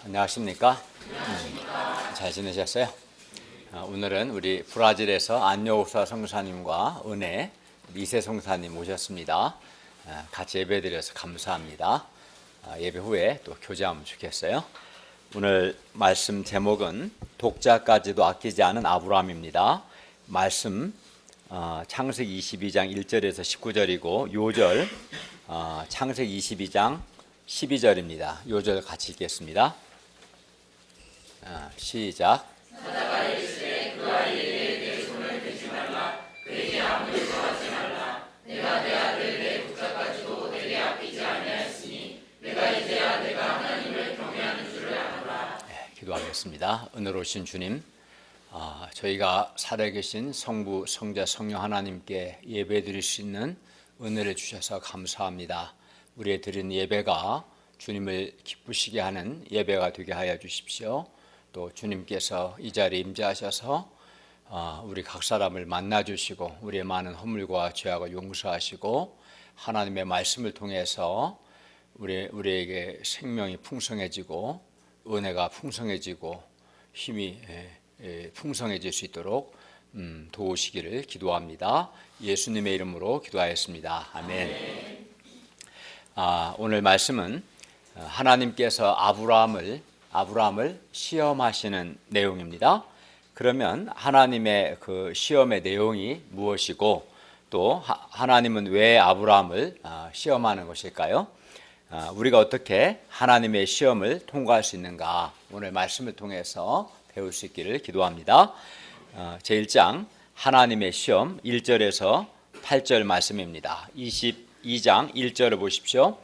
안녕하십니까? 잘 지내셨어요? 오늘은 우리 브라질에서 안여옥사 성사님과 은혜 이세 성사님 모셨습니다. 같이 예배드려서 감사합니다. 예배 후에 또 교제하면 좋겠어요. 오늘 말씀 제목은 독자까지도 아끼지 않은 아브라함입니다. 말씀 창세기 22장 1절에서 19절이고 요절 창세기 22장 12절입니다. 요절 같이 읽겠습니다. 시작. 사자가 이르시되 그 아이에게 내 손을 대지 말라. 그에게 아무리 거하지 말라. 내가 내 아들 내 독자까지도 내게 아끼지 아니하였으니 내가 이제야 내가 하나님을 경외하는 줄을 아노라. 기도하겠습니다. 은혜로우신 주님, 저희가 살아계신 성부, 성자, 성령 하나님께 예배드릴 수 있는 은혜를 주셔서 감사합니다. 우리의 드린 예배가 주님을 기쁘시게 하는 예배가 되게 하여 주십시오. 또 주님께서 이 자리에 임재하셔서 우리 각 사람을 만나주시고 우리의 많은 허물과 죄악을 용서하시고 하나님의 말씀을 통해서 우리에게 생명이 풍성해지고 은혜가 풍성해지고 힘이 풍성해질 수 있도록 도우시기를 기도합니다. 예수님의 이름으로 기도하였습니다. 아멘. 오늘 말씀은 하나님께서 아브라함을 시험하시는 내용입니다. 그러면 하나님의 그 시험의 내용이 무엇이고 또 하나님은 왜 아브라함을 시험하는 것일까요? 우리가 어떻게 하나님의 시험을 통과할 수 있는가 오늘 말씀을 통해서 배울 수 있기를 기도합니다. 제1장 하나님의 시험 1절에서 8절 말씀입니다. 22장 1절을 보십시오.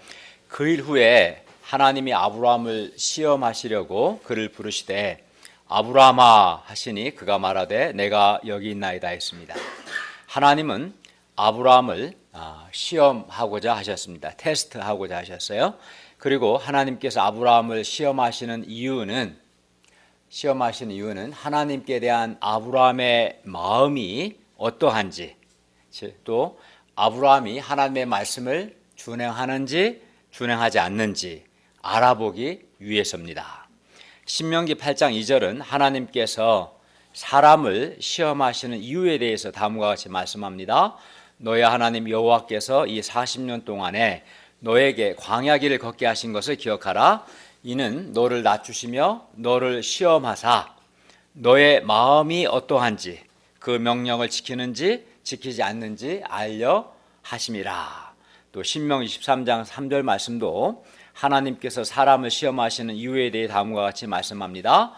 그 일 후에 하나님이 아브라함을 시험하시려고 그를 부르시되 아브라함아 하시니 그가 말하되 내가 여기 있나이다 했습니다. 하나님은 아브라함을 시험하고자 하셨습니다. 테스트하고자 하셨어요. 그리고 하나님께서 아브라함을 시험하시는 이유는 하나님께 대한 아브라함의 마음이 어떠한지, 또 아브라함이 하나님의 말씀을 준행하는지 준행하지 않는지 알아보기 위해서입니다. 신명기 8장 2절은 하나님께서 사람을 시험하시는 이유에 대해서 다음과 같이 말씀합니다. 너의 하나님 여호와께서 이 40년 동안에 너에게 광야길을 걷게 하신 것을 기억하라. 이는 너를 낮추시며 너를 시험하사 너의 마음이 어떠한지 그 명령을 지키는지 지키지 않는지 알려 하심이라. 또 신명기 23장 3절 말씀도 하나님께서 사람을 시험하시는 이유에 대해 다음과 같이 말씀합니다.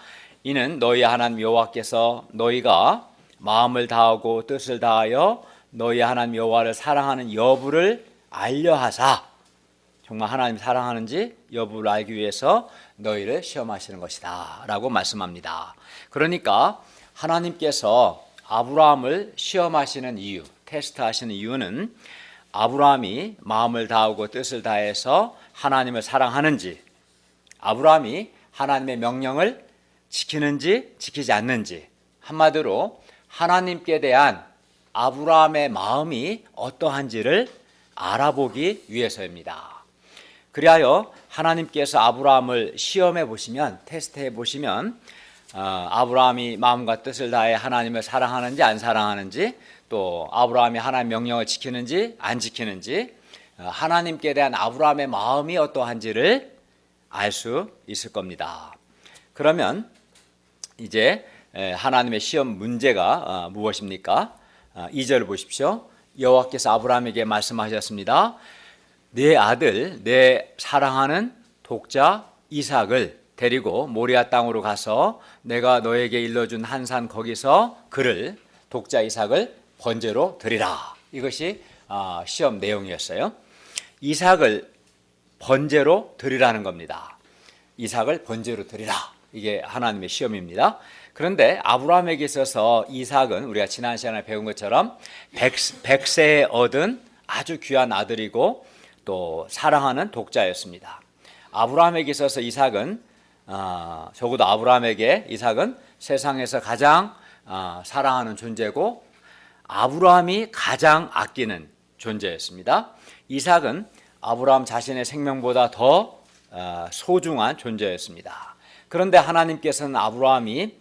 이는 너희 하나님 여호와께서 너희가 마음을 다하고 뜻을 다하여 너희 하나님 여호와를 사랑하는 여부를 알려 하사, 정말 하나님 사랑하는지 여부를 알기 위해서 너희를 시험하시는 것이다 라고 말씀합니다. 그러니까 하나님께서 아브라함을 시험하시는 이유, 테스트하시는 이유는 아브라함이 마음을 다하고 뜻을 다해서 하나님을 사랑하는지, 아브라함이 하나님의 명령을 지키는지 지키지 않는지, 한마디로 하나님께 대한 아브라함의 마음이 어떠한지를 알아보기 위해서입니다. 그리하여 하나님께서 아브라함을 시험해 보시면, 테스트해 보시면 아브라함이 마음과 뜻을 다해 하나님을 사랑하는지 안 사랑하는지, 또 아브라함이 하나님의 명령을 지키는지 안 지키는지, 하나님께 대한 아브라함의 마음이 어떠한지를 알 수 있을 겁니다. 그러면 이제 하나님의 시험 문제가 무엇입니까? 2절을 보십시오. 여호와께서 아브라함에게 말씀하셨습니다. 내 아들, 내 사랑하는 독자 이삭을 데리고 모리아 땅으로 가서 내가 너에게 일러준 한 산 거기서 그를, 독자 이삭을 번제로 드리라. 이것이 시험 내용이었어요. 이삭을 번제로 드리라는 겁니다. 이삭을 번제로 드리라. 이게 하나님의 시험입니다. 그런데 아브라함에게 있어서 이삭은 우리가 지난 시간에 배운 것처럼 100세에 얻은 아주 귀한 아들이고 또 사랑하는 독자였습니다. 아브라함에게 있어서 이삭은 적어도 아브라함에게 이삭은 세상에서 가장 사랑하는 존재고 아브라함이 가장 아끼는 존재였습니다. 이삭은 아브라함 자신의 생명보다 더 소중한 존재였습니다. 그런데 하나님께서는 아브라함이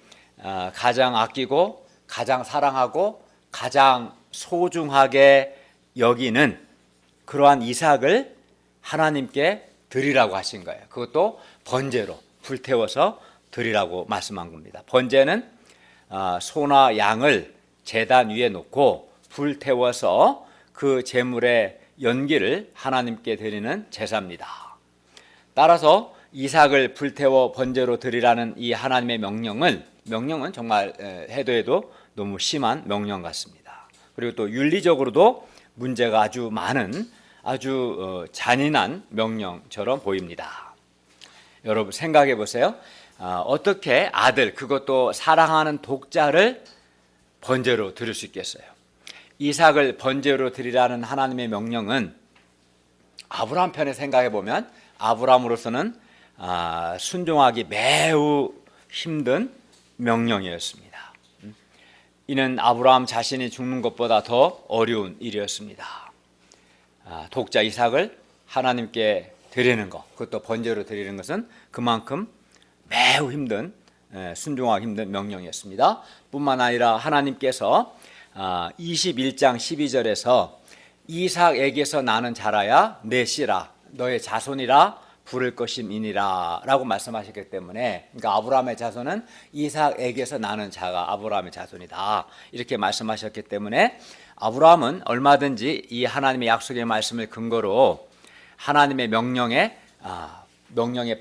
가장 아끼고 가장 사랑하고 가장 소중하게 여기는 그러한 이삭을 하나님께 드리라고 하신 거예요. 그것도 번제로 불태워서 드리라고 말씀한 겁니다. 번제는 소나 양을 제단 위에 놓고 불태워서 그 제물의 연기를 하나님께 드리는 제사입니다. 따라서 이삭을 불태워 번제로 드리라는 이 하나님의 명령은 정말 해도 너무 심한 명령 같습니다. 그리고 또 윤리적으로도 문제가 아주 많은 아주 잔인한 명령처럼 보입니다. 여러분 생각해 보세요. 어떻게 아들, 그것도 사랑하는 독자를 번제로 드릴 수 있겠어요? 이삭을 번제로 드리라는 하나님의 명령은 아브라함 편에 생각해 보면 아브라함으로서는 순종하기 매우 힘든 명령이었습니다. 이는 아브라함 자신이 죽는 것보다 더 어려운 일이었습니다. 독자 이삭을 하나님께 드리는 것, 그것도 번제로 드리는 것은 그만큼 매우 힘든, 순종하기 힘든 명령이었습니다. 뿐만 아니라 하나님께서 21장 12절에서 이삭에게서 나는 자라야 내 씨라 너의 자손이라 부를 것임이니라 라고 말씀하셨기 때문에, 그러니까 아브라함의 자손은 이삭에게서 나는 자가 아브라함의 자손이다 이렇게 말씀하셨기 때문에 아브라함은 얼마든지 이 하나님의 약속의 말씀을 근거로 하나님의 명령의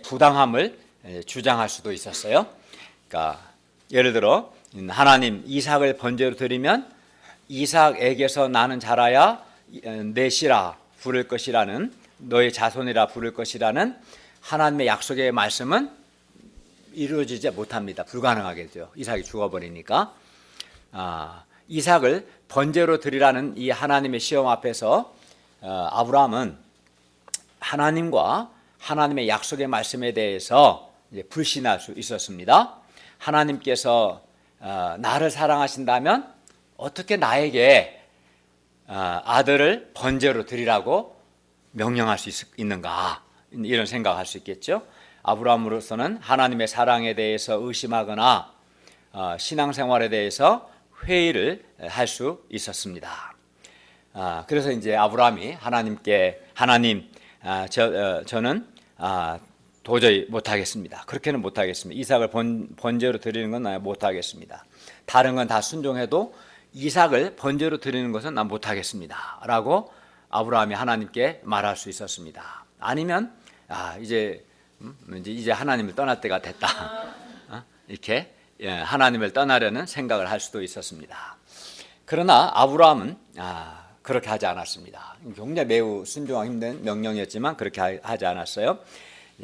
부당함을 주장할 수도 있었어요. 그러니까 예를 들어 하나님 이삭을 번제로 드리면 이삭에게서 나는 자라야 내 씨라 부를 것이라는, 너의 자손이라 부를 것이라는 하나님의 약속의 말씀은 이루어지지 못합니다. 불가능하겠죠. 이삭이 죽어버리니까. 이삭을 번제로 드리라는 이 하나님의 시험 앞에서 아브라함은 하나님과 하나님의 약속의 말씀에 대해서 이제 불신할 수 있었습니다. 하나님께서 나를 사랑하신다면 어떻게 나에게 아들을 번제로 드리라고 명령할 수 있는가, 이런 생각할 수 있겠죠. 아브라함으로서는 하나님의 사랑에 대해서 의심하거나 신앙생활에 대해서 회의를 할 수 있었습니다. 그래서 이제 아브라함이 하나님께 저는 도저히 못하겠습니다. 그렇게는 못하겠습니다. 이삭을 번제로 드리는 건 못하겠습니다. 다른 건 다 순종해도 이삭을 번제로 드리는 것은 난 못하겠습니다 라고 아브라함이 하나님께 말할 수 있었습니다. 아니면 이제 하나님을 떠날 때가 됐다 이렇게 하나님을 떠나려는 생각을 할 수도 있었습니다. 그러나 아브라함은 그렇게 하지 않았습니다. 굉장히 매우 순종하기 힘든 명령이었지만 그렇게 하지 않았어요.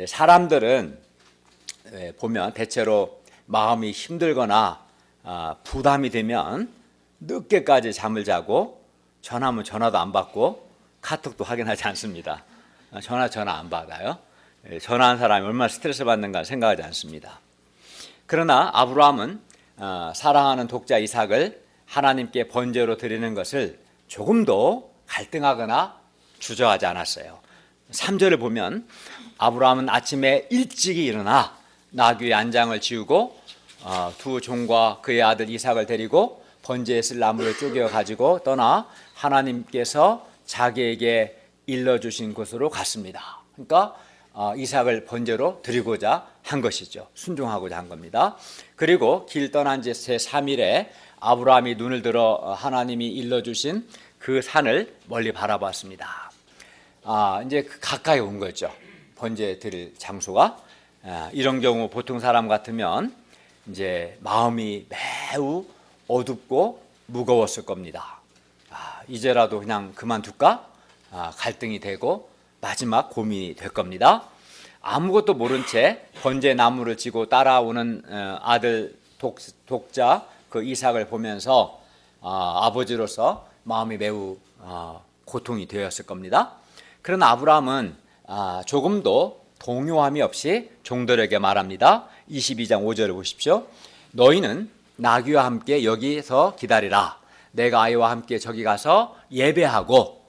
사람들은 보면 대체로 마음이 힘들거나 부담이 되면 늦게까지 잠을 자고 전화하면 전화도 안 받고 카톡도 확인하지 않습니다. 전화 안 받아요. 전화한 사람이 얼마나 스트레스 받는가 생각하지 않습니다. 그러나 아브라함은 사랑하는 독자 이삭을 하나님께 번제로 드리는 것을 조금도 갈등하거나 주저하지 않았어요. 3절을 보면 아브라함은 아침에 일찍이 일어나 나귀의 안장을 지우고 두 종과 그의 아들 이삭을 데리고 번제에 쓸 나무를 쪼개어 가지고 떠나 하나님께서 자기에게 일러주신 곳으로 갔습니다. 그러니까 이삭을 번제로 드리고자 한 것이죠. 순종하고자 한 겁니다. 그리고 길 떠난 지 제3일에 아브라함이 눈을 들어 하나님이 일러주신 그 산을 멀리 바라봤습니다. 이제 가까이 온 거죠. 번제 드릴 장소가. 이런 경우 보통 사람 같으면 이제 마음이 매우 어둡고 무거웠을 겁니다. 이제라도 그냥 그만둘까? 갈등이 되고 마지막 고민이 될 겁니다. 아무것도 모른 채 번제 나무를 지고 따라오는 아들 독자 그 이삭을 보면서 아버지로서 마음이 매우 고통이 되었을 겁니다. 그러나 아브라함은 조금도 동요함이 없이 종들에게 말합니다. 22장 5절을 보십시오. 너희는 나귀와 함께 여기서 기다리라. 내가 아이와 함께 저기 가서 예배하고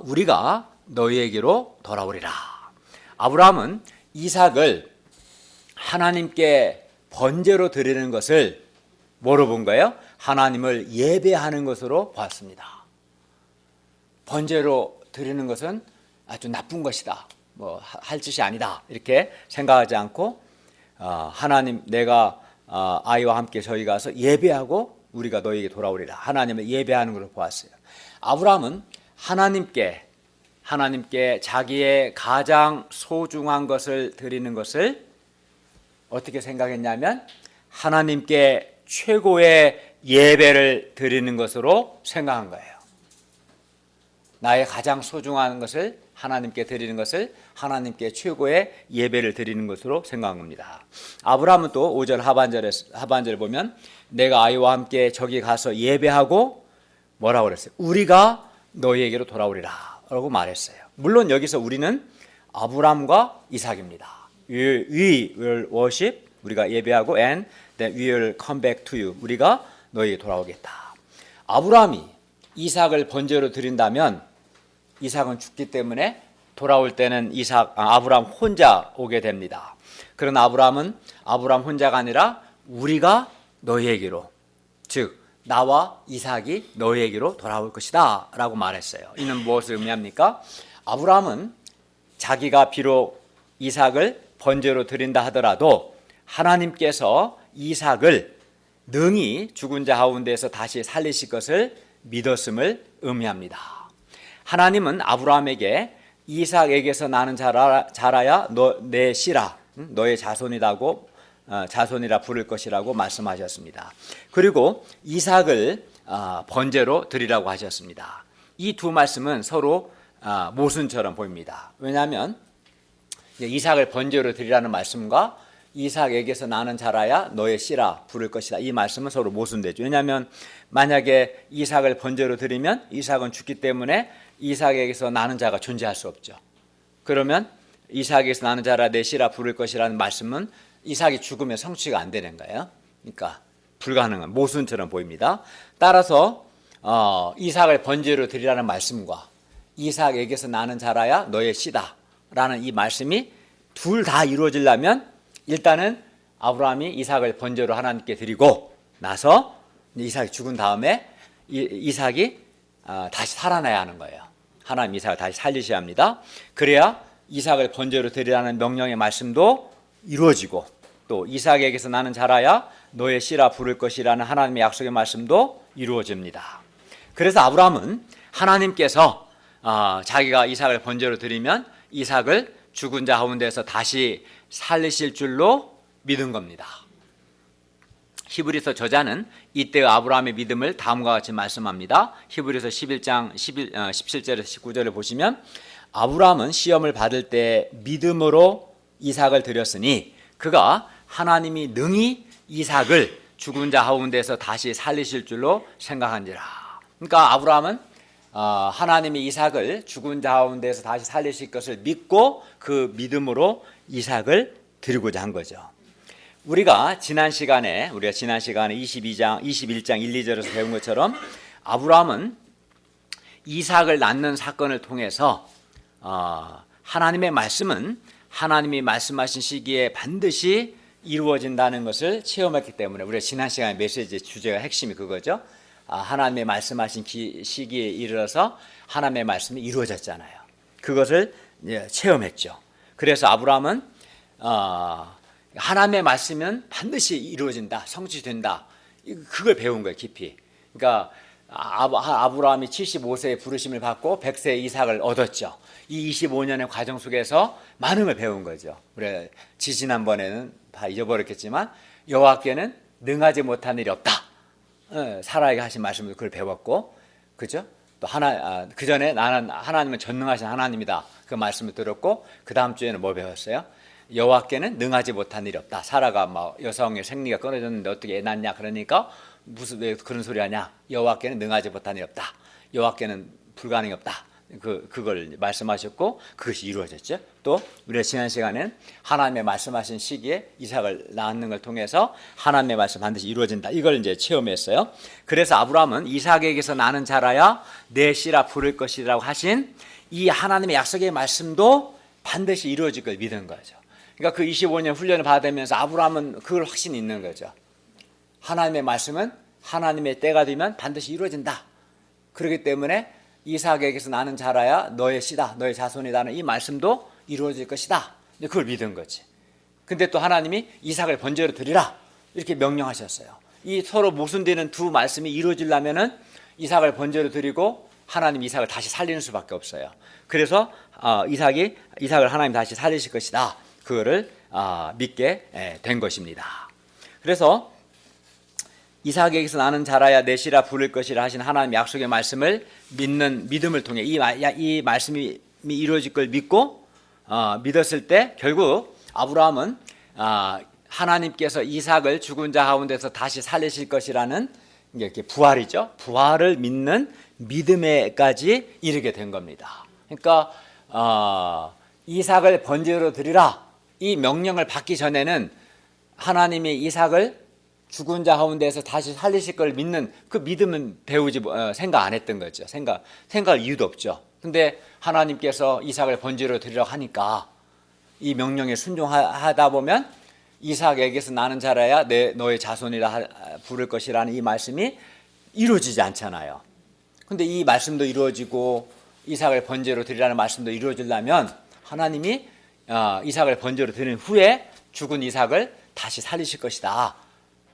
우리가 너희에게로 돌아오리라. 아브라함은 이삭을 하나님께 번제로 드리는 것을 뭐로 본 거예요? 하나님을 예배하는 것으로 보았습니다. 번제로 드리는 것은 아주 나쁜 것이다, 뭐 할 짓이 아니다, 이렇게 생각하지 않고 하나님, 내가 아이와 함께 저희 가서 예배하고 우리가 너에게 돌아오리라, 하나님을 예배하는 것으로 보았어요. 아브라함은 하나님께 자기의 가장 소중한 것을 드리는 것을 어떻게 생각했냐면 하나님께 최고의 예배를 드리는 것으로 생각한 거예요. 나의 가장 소중한 것을 하나님께 드리는 것을 하나님께 최고의 예배를 드리는 것으로 생각한 겁니다. 아브라함은 또 5절 하반절에 보면 내가 아이와 함께 저기 가서 예배하고 뭐라고 그랬어요? 우리가 너희에게로 돌아오리라 라고 말했어요. 물론 여기서 우리는 아브라함과 이삭입니다. We will worship, 우리가 예배하고, and then we will come back to you, 우리가 너희에게 돌아오겠다. 아브라함이 이삭을 번제로 드린다면 이삭은 죽기 때문에 돌아올 때는 아브라함 혼자 오게 됩니다. 그러나 아브라함 혼자가 아니라 우리가 너희에게로, 즉 나와 이삭이 너희에게로 돌아올 것이다 라고 말했어요. 이는 무엇을 의미합니까? 아브라함은 자기가 비록 이삭을 번제로 드린다 하더라도 하나님께서 이삭을 능히 죽은 자 가운데서 다시 살리실 것을 믿었음을 의미합니다. 하나님은 아브라함에게 이삭에게서 나는 자라야 내 씨라, 너의 자손이라 부를 것이라고 말씀하셨습니다. 그리고 이삭을 번제로 드리라고 하셨습니다. 이 두 말씀은 서로 모순처럼 보입니다. 왜냐하면 이삭을 번제로 드리라는 말씀과 이삭에게서 나는 자라야 너의 씨라 부를 것이다, 이 말씀은 서로 모순되죠. 왜냐하면 만약에 이삭을 번제로 드리면 이삭은 죽기 때문에 이삭에게서 나는 자가 존재할 수 없죠. 그러면 이삭에게서 나는 자라 내 씨라 부를 것이라는 말씀은 이삭이 죽으면 성취가 안 되는 거예요. 그러니까 불가능한, 모순처럼 보입니다. 따라서 이삭을 번제로 드리라는 말씀과 이삭에게서 나는 자라야 너의 씨다 라는 이 말씀이 둘 다 이루어지려면 일단은 아브라함이 이삭을 번제로 하나님께 드리고 나서 이삭이 죽은 다음에 이삭이 다시 살아나야 하는 거예요. 하나님 이삭을 다시 살리셔야 합니다. 그래야 이삭을 번제로 드리라는 명령의 말씀도 이루어지고, 또 이삭에게서 나는 자라야 너의 씨라 부를 것이라는 하나님의 약속의 말씀도 이루어집니다. 그래서 아브라함은 하나님께서 자기가 이삭을 번제로 드리면 이삭을 죽은 자 가운데서 다시 살리실 줄로 믿은 겁니다. 히브리서 저자는 이때 아브라함의 믿음을 다음과 같이 말씀합니다. 히브리서 11장 17절에서 19절을 보시면 아브라함은 시험을 받을 때 믿음으로 이삭을 드렸으니 그가 하나님이 능히 이삭을 죽은 자 가운데서 다시 살리실 줄로 생각한지라. 그러니까 아브라함은 하나님이 이삭을 죽은 자 가운데서 다시 살리실 것을 믿고 그 믿음으로 이삭을 드리고자 한 거죠. 우리가 지난 시간에 21장 1, 2절에서 배운 것처럼 아브라함은 이삭을 낳는 사건을 통해서 하나님의 말씀은 하나님이 말씀하신 시기에 반드시 이루어진다는 것을 체험했기 때문에, 우리가 지난 시간에 메시지 주제가 핵심이 그거죠. 하나님의 말씀하신 시기에 이르러서 하나님의 말씀이 이루어졌잖아요. 그것을 체험했죠. 그래서 아브라함은 하나님의 말씀은 반드시 이루어진다, 성취된다, 그걸 배운 거예요, 깊이. 그러니까 아브라함이 75세에 부르심을 받고 100세에 이삭을 얻었죠. 이 25년의 과정 속에서 많은 걸 배운 거죠. 우리 지난번에는 다 잊어버렸겠지만 여호와께는 능하지 못한 일이 없다, 사라에게 하신 말씀을 그걸 배웠고, 그죠? 또 그 전에 나는 하나님은 전능하신 하나님이다, 그 말씀을 들었고, 그 다음 주에는 뭐 배웠어요? 여호와께는 능하지 못한 일이 없다. 사라가 막 여성의 생리가 끊어졌는데 어떻게 애 낳냐, 그러니까 왜 그런 소리 하냐, 여호와께는 능하지 못한 일이 없다, 여호와께는 불가능이 없다, 그걸 말씀하셨고 그것이 이루어졌죠. 또 우리가 지난 시간에는 하나님의 말씀하신 시기에 이삭을 낳는 걸 통해서 하나님의 말씀 반드시 이루어진다, 이걸 이제 체험했어요. 그래서 아브라함은 이삭에게서 나는 자라야 내 씨라 부를 것이라고 하신 이 하나님의 약속의 말씀도 반드시 이루어질 걸 믿은 거죠. 그러니까 그 25년 훈련을 받으면서 아브라함은 그걸 확신이 있는 거죠. 하나님의 말씀은 하나님의 때가 되면 반드시 이루어진다. 그렇기 때문에 이삭에게서 나는 자라야 너의 씨다, 너의 자손이다는 이 말씀도 이루어질 것이다. 그걸 믿은 거지. 근데 또 하나님이 이삭을 번제로 드리라 이렇게 명령하셨어요. 이 서로 모순되는 두 말씀이 이루어지려면은 이삭을 번제로 드리고 하나님 이삭을 다시 살리는 수밖에 없어요. 그래서 이삭을 하나님 다시 살리실 것이다. 그거를 믿게 된 것입니다. 그래서 이삭에게서 나는 자라야 내 씨라 부를 것이라 하신 하나님 약속의 말씀을 믿는 믿음을 통해 이 말씀이 이루어질 걸 믿고 믿었을 때 결국 아브라함은 하나님께서 이삭을 죽은 자 가운데서 다시 살리실 것이라는 이렇게 부활이죠. 부활을 믿는 믿음에까지 이르게 된 겁니다. 그러니까 이삭을 번제로 드리라 이 명령을 받기 전에는 하나님이 이삭을 죽은 자 가운데서 다시 살리실 걸 믿는 그 믿음은 생각 안 했던 거죠. 생각할 이유도 없죠. 근데 하나님께서 이삭을 번제로 드리라고 하니까 이 명령에 순종하다 보면 이삭에게서 나는 자라야 너의 자손이라 부를 것이라는 이 말씀이 이루어지지 않잖아요. 근데 이 말씀도 이루어지고 이삭을 번제로 드리라는 말씀도 이루어지려면 하나님이 이삭을 번제로 드린 후에 죽은 이삭을 다시 살리실 것이다.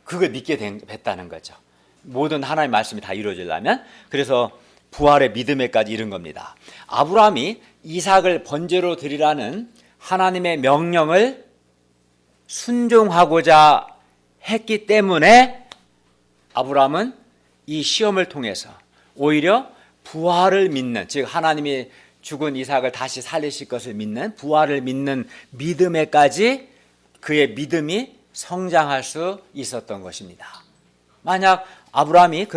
그걸 믿게 됐다는 거죠. 모든 하나님의 말씀이 다 이루어지려면. 그래서 부활의 믿음에까지 이른 겁니다. 아브라함이 이삭을 번제로 드리라는 하나님의 명령을 순종하고자 했기 때문에 아브라함은 이 시험을 통해서 오히려 부활을 믿는, 즉 하나님이 죽은 이삭을 다시 살리실 것을 믿는, 부활을 믿는 믿음에까지 그의 믿음이 성장할 수 있었던 것입니다. 만약 아브라함이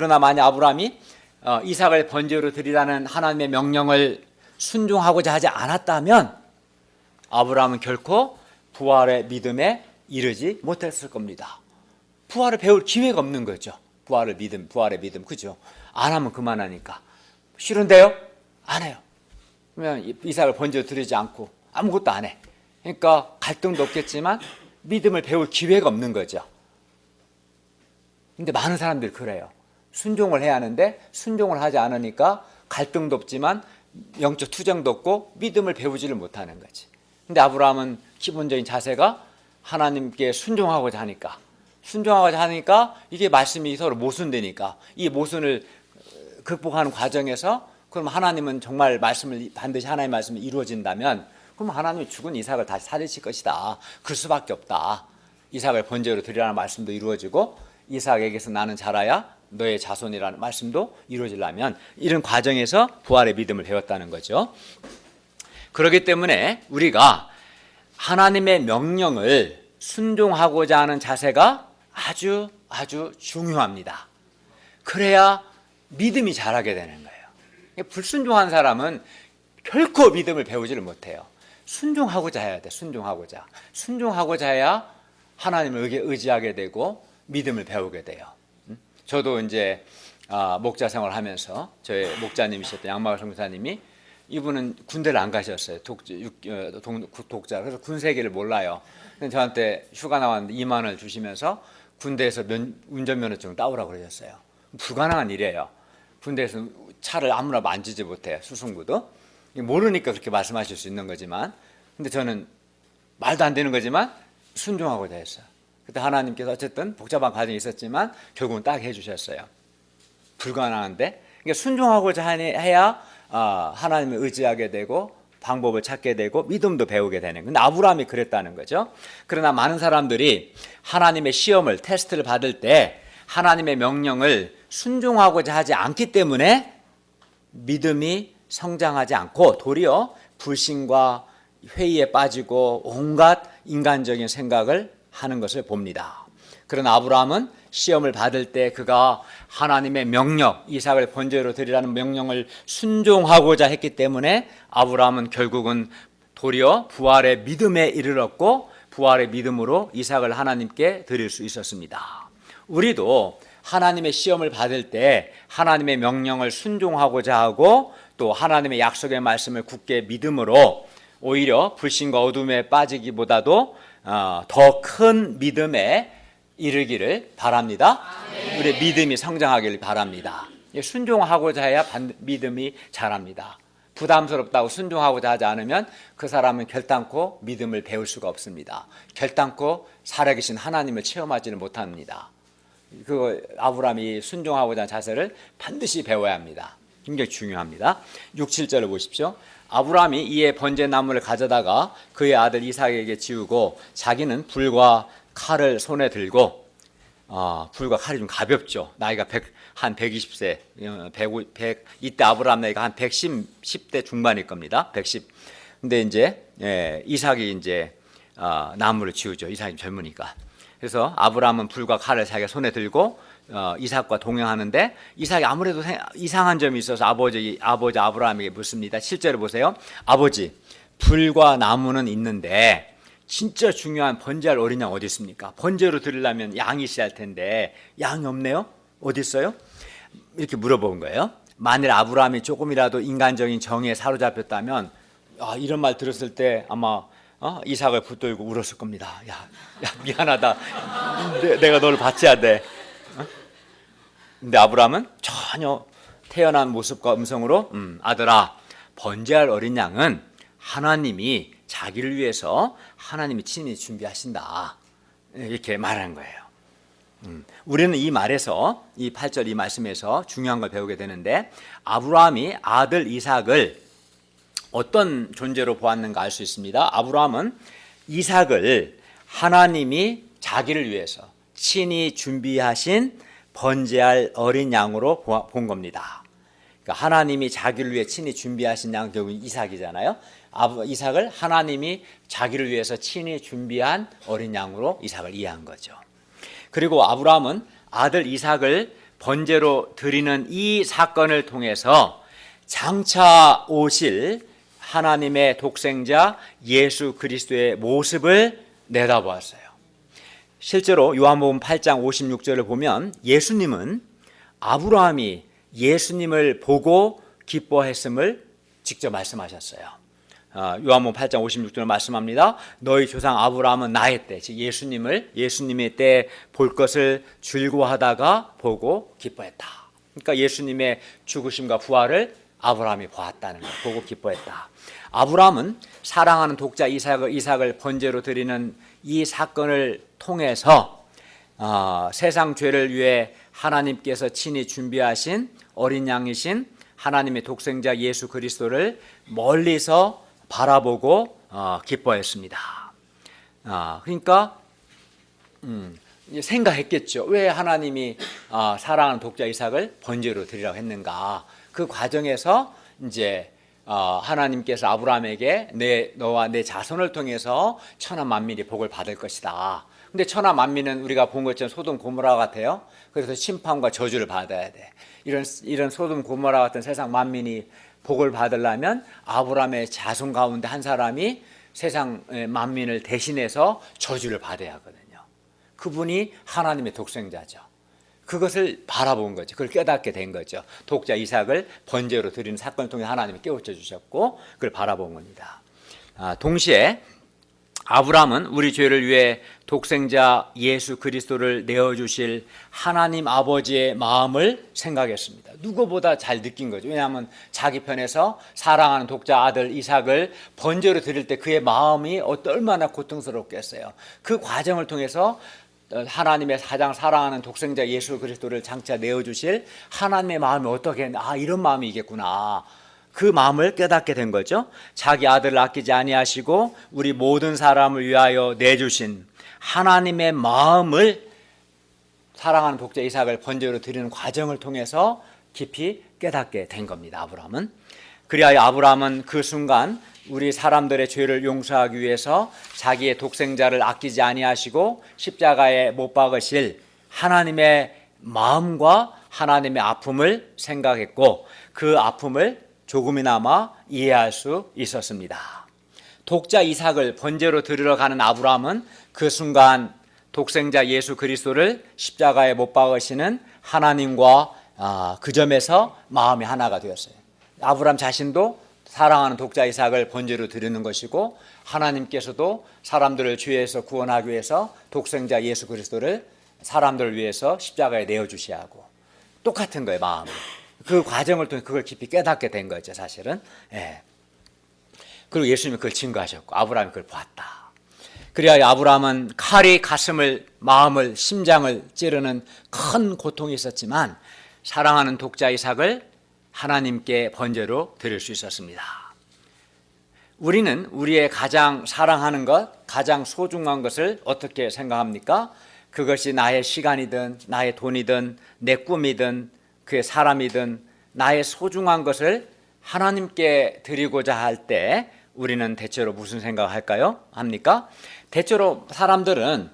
이삭을 번제로 드리라는 하나님의 명령을 순종하고자 하지 않았다면 아브라함은 결코 부활의 믿음에 이르지 못했을 겁니다. 부활을 배울 기회가 없는 거죠. 부활의 믿음, 그죠? 안 하면 그만하니까. 싫은데요? 안 해요. 그러면 이삭을 번제로 드리지 않고 아무것도 안 해. 그러니까 갈등도 없겠지만 믿음을 배울 기회가 없는 거죠. 근데 많은 사람들이 그래요. 순종을 해야 하는데 순종을 하지 않으니까 갈등도 없지만 영적 투정도 없고 믿음을 배우지를 못하는 거지. 근데 아브라함은 기본적인 자세가 하나님께 순종하고자 하니까 이게 말씀이 서로 모순되니까 이 모순을 극복하는 과정에서 그럼 하나님은 정말 반드시 하나님의 말씀이 이루어진다면 그럼 하나님이 죽은 이삭을 다시 살리실 것이다. 그럴 수밖에 없다. 이삭을 번제로 드리라는 말씀도 이루어지고 이삭에게서 나는 자라야 너의 자손이라는 말씀도 이루어지려면 이런 과정에서 부활의 믿음을 배웠다는 거죠. 그렇기 때문에 우리가 하나님의 명령을 순종하고자 하는 자세가 아주 중요합니다. 그래야 믿음이 자라게 되는 거예요. 불순종한 사람은 결코 믿음을 배우지를 못해요. 순종하고자 해야 돼. 순종하고자 해야 하나님을 의지하게 되고 믿음을 배우게 돼요. 저도 이제 목자 생활을 하면서 저희 목자님이셨던 양마을 선교사님이 이분은 군대를 안 가셨어요. 독자. 그래서 군세계를 몰라요. 근데 저한테 휴가 나왔는데 2만 원을 주시면서 군대에서 운전면허증 따오라고 그러셨어요. 불가능한 일이에요. 군대에서 차를 아무나 만지지 못해요. 수송부도. 모르니까 그렇게 말씀하실 수 있는 거지만, 근데 저는 말도 안 되는 거지만 순종하고자 했어요. 그때 하나님께서 어쨌든 복잡한 과정이 있었지만 결국은 딱 해주셨어요. 불가능한데, 그러니까 순종하고자 해야 하나님을 의지하게 되고 방법을 찾게 되고 믿음도 배우게 되는. 근데 아브라함이 그랬다는 거죠. 그러나 많은 사람들이 하나님의 시험을 테스트를 받을 때 하나님의 명령을 순종하고자 하지 않기 때문에 믿음이 성장하지 않고 도리어 불신과 회의에 빠지고 온갖 인간적인 생각을 하는 것을 봅니다. 그러나 아브라함은 시험을 받을 때 그가 하나님의 명령, 이삭을 번제로 드리라는 명령을 순종하고자 했기 때문에 아브라함은 결국은 도리어 부활의 믿음에 이르렀고 부활의 믿음으로 이삭을 하나님께 드릴 수 있었습니다. 우리도 하나님의 시험을 받을 때 하나님의 명령을 순종하고자 하고 또 하나님의 약속의 말씀을 굳게 믿음으로 오히려 불신과 어둠에 빠지기보다도 더 큰 믿음에 이르기를 바랍니다. 우리 믿음이 성장하기를 바랍니다. 순종하고자 해야 믿음이 자랍니다. 부담스럽다고 순종하고자 하지 않으면 그 사람은 결단코 믿음을 배울 수가 없습니다. 결단코 살아계신 하나님을 체험하지는 못합니다. 그 아브라함이 순종하고자 하는 자세를 반드시 배워야 합니다. 굉장히 중요합니다. 6, 7절을 보십시오. 아브라함이 이에 번제나무를 가져다가 그의 아들 이삭에게 지우고 자기는 불과 칼을 손에 들고 불과 칼이 좀 가볍죠. 나이가 한 120세, 100, 이때 아브라함 나이가 한 110대 중반일 겁니다. 110. 근데 이제 이삭이 이제 나무를 지우죠. 이삭이 젊으니까. 그래서 아브라함은 불과 칼을 자기가 손에 들고 이삭과 동행하는데 이삭이 아무래도 이상한 점이 있어서 아버지 아브라함에게 묻습니다. 7절을 보세요. 아버지, 불과 나무는 있는데 진짜 중요한 번제할 어린 양 어디 있습니까? 번제로 드리려면 양이 있어야 할 텐데 양이 없네요? 어디 있어요? 이렇게 물어본 거예요. 만일 아브라함이 조금이라도 인간적인 정의에 사로잡혔다면 이런 말 들었을 때 아마 이삭을 붙들고 울었을 겁니다. 야 미안하다. 내가 너를 바쳐야 돼. 근데 아브라함은 전혀 태어난 모습과 음성으로 아들아, 번제할 어린 양은 하나님이 자기를 위해서 하나님이 친히 준비하신다. 이렇게 말하는 거예요. 우리는 이 말에서 이 8절 이 말씀에서 중요한 걸 배우게 되는데 아브라함이 아들 이삭을 어떤 존재로 보았는가 알 수 있습니다. 아브라함은 이삭을 하나님이 자기를 위해서 친히 준비하신 번제할 어린 양으로 본 겁니다. 그러니까 하나님이 자기를 위해 친히 준비하신 양 결국 이삭이잖아요. 이삭을 하나님이 자기를 위해서 친히 준비한 어린 양으로 이삭을 이해한 거죠. 그리고 아브라함은 아들 이삭을 번제로 드리는 이 사건을 통해서 장차 오실 하나님의 독생자 예수 그리스도의 모습을 내다보았어요. 실제로 요한복음 8장 56절을 보면 예수님은 아브라함이 예수님을 보고 기뻐했음을 직접 말씀하셨어요. 요한복음 8장 56절을 말씀합니다. 너희 조상 아브라함은 나의 때, 즉 예수님의 때 볼 것을 즐거워하다가 보고 기뻐했다. 그러니까 예수님의 죽으심과 부활을 아브라함이 보았다는 것, 보고 기뻐했다. 아브라함은 사랑하는 독자 이삭을 번제로 드리는 이 사건을 통해서 세상 죄를 위해 하나님께서 친히 준비하신 어린 양이신 하나님의 독생자 예수 그리스도를 멀리서 바라보고 기뻐했습니다. 그러니까 생각했겠죠. 왜 하나님이 사랑하는 독자 이삭을 번제로 드리라고 했는가? 그 과정에서 이제 하나님께서 아브라함에게 너와 내 자손을 통해서 천하 만민이 복을 받을 것이다. 근데 천하 만민은 우리가 본 것처럼 소돔 고모라 같아요. 그래서 심판과 저주를 받아야 돼. 이런 소돔 고모라 같은 세상 만민이 복을 받으려면 아브라함의 자손 가운데 한 사람이 세상 만민을 대신해서 저주를 받아야 하거든요. 그분이 하나님의 독생자죠. 그것을 바라본 거죠. 그걸 깨닫게 된 거죠. 독자 이삭을 번제로 드리는 사건을 통해 하나님이 깨우쳐 주셨고 그걸 바라본 겁니다. 동시에 아브라함은 우리 죄를 위해 독생자 예수 그리스도를 내어주실 하나님 아버지의 마음을 생각했습니다. 누구보다 잘 느낀 거죠. 왜냐하면 자기 편에서 사랑하는 독자 아들 이삭을 번제로 드릴 때 그의 마음이 얼마나 고통스럽겠어요. 그 과정을 통해서 하나님의 가장 사랑하는 독생자 예수 그리스도를 장차 내어주실 하나님의 마음이 어떻게 이런 마음이겠구나. 그 마음을 깨닫게 된 거죠. 자기 아들을 아끼지 아니하시고 우리 모든 사람을 위하여 내주신 하나님의 마음을 사랑하는 독자 이삭을 번제로 드리는 과정을 통해서 깊이 깨닫게 된 겁니다. 아브라함은. 그리하여 아브라함은 그 순간 우리 사람들의 죄를 용서하기 위해서 자기의 독생자를 아끼지 아니하시고 십자가에 못 박으실 하나님의 마음과 하나님의 아픔을 생각했고 그 아픔을 조금이나마 이해할 수 있었습니다. 독자 이삭을 번제로 드리러 가는 아브라함은 그 순간 독생자 예수 그리스도를 십자가에 못 박으시는 하나님과 그 점에서 마음이 하나가 되었어요. 아브라함 자신도 사랑하는 독자 이삭을 번제로 드리는 것이고, 하나님께서도 사람들을 죄에서 구원하기 위해서 독생자 예수 그리스도를 사람들을 위해서 십자가에 내어주셔야 하고, 똑같은 거예요, 마음이. 그 과정을 통해 그걸 깊이 깨닫게 된 거죠, 사실은. 예. 그리고 예수님이 그걸 증거하셨고, 아브라함이 그걸 보았다. 그래야 아브라함은 칼이 가슴을, 마음을, 심장을 찌르는 큰 고통이 있었지만 사랑하는 독자 이삭을 하나님께 번제로 드릴 수 있었습니다. 우리는 우리의 가장 사랑하는 것, 가장 소중한 것을 어떻게 생각합니까? 그것이 나의 시간이든 나의 돈이든 내 꿈이든 그의 사람이든 나의 소중한 것을 하나님께 드리고자 할 때 우리는 대체로 무슨 생각을 할까요? 합니까? 대체로 사람들은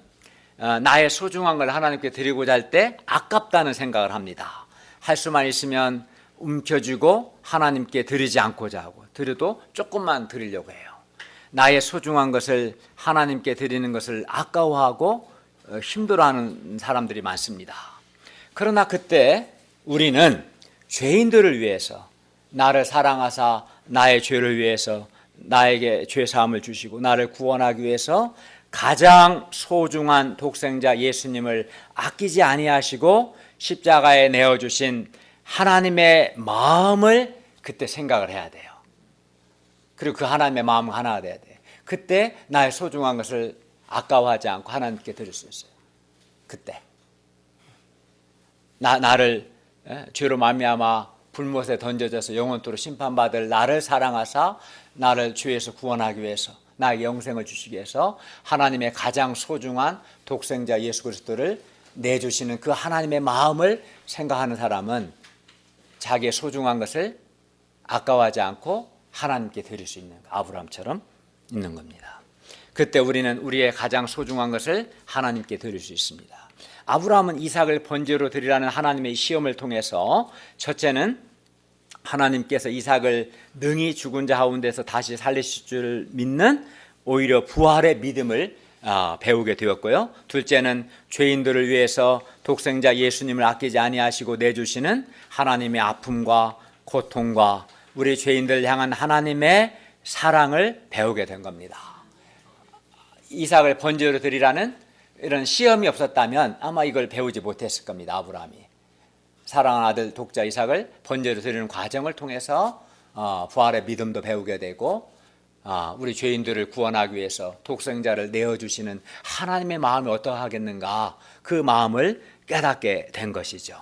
나의 소중한 걸 하나님께 드리고자 할 때 아깝다는 생각을 합니다. 할 수만 있으면 움켜쥐고 하나님께 드리지 않고자 하고, 드려도 조금만 드리려고 해요. 나의 소중한 것을 하나님께 드리는 것을 아까워하고 힘들어하는 사람들이 많습니다. 그러나 그때 우리는 죄인들을 위해서, 나를 사랑하사 나의 죄를 위해서 나에게 죄사함을 주시고 나를 구원하기 위해서 가장 소중한 독생자 예수님을 아끼지 아니하시고 십자가에 내어주신 하나님의 마음을 그때 생각을 해야 돼요. 그리고 그 하나님의 마음은 하나가 돼야 돼요. 그때 나의 소중한 것을 아까워하지 않고 하나님께 드릴 수 있어요. 그때 나를 죄로 말미암아 불못에 던져져서 영원토록 심판받을 나를 사랑하사 나를 죄에서 구원하기 위해서 나의 영생을 주시기 위해서 하나님의 가장 소중한 독생자 예수 그리스도를 내주시는 그 하나님의 마음을 생각하는 사람은 자기의 소중한 것을 아까워하지 않고 하나님께 드릴 수 있는, 아브라함처럼 있는 겁니다. 그때 우리는 우리의 가장 소중한 것을 하나님께 드릴 수 있습니다. 아브라함은 이삭을 번제로 드리라는 하나님의 시험을 통해서 첫째는 하나님께서 이삭을 능히 죽은 자 가운데서 다시 살리실 줄 믿는 오히려 부활의 믿음을 배우게 되었고요. 둘째는 죄인들을 위해서 독생자 예수님을 아끼지 아니하시고 내주시는 하나님의 아픔과 고통과 우리 죄인들을 향한 하나님의 사랑을 배우게 된 겁니다. 이삭을 번제로 드리라는 이런 시험이 없었다면 아마 이걸 배우지 못했을 겁니다. 아브라함이 사랑하는 아들 독자 이삭을 번제로 드리는 과정을 통해서 부활의 믿음도 배우게 되고 우리 죄인들을 구원하기 위해서 독생자를 내어주시는 하나님의 마음이 어떠하겠는가, 그 마음을 깨닫게 된 것이죠.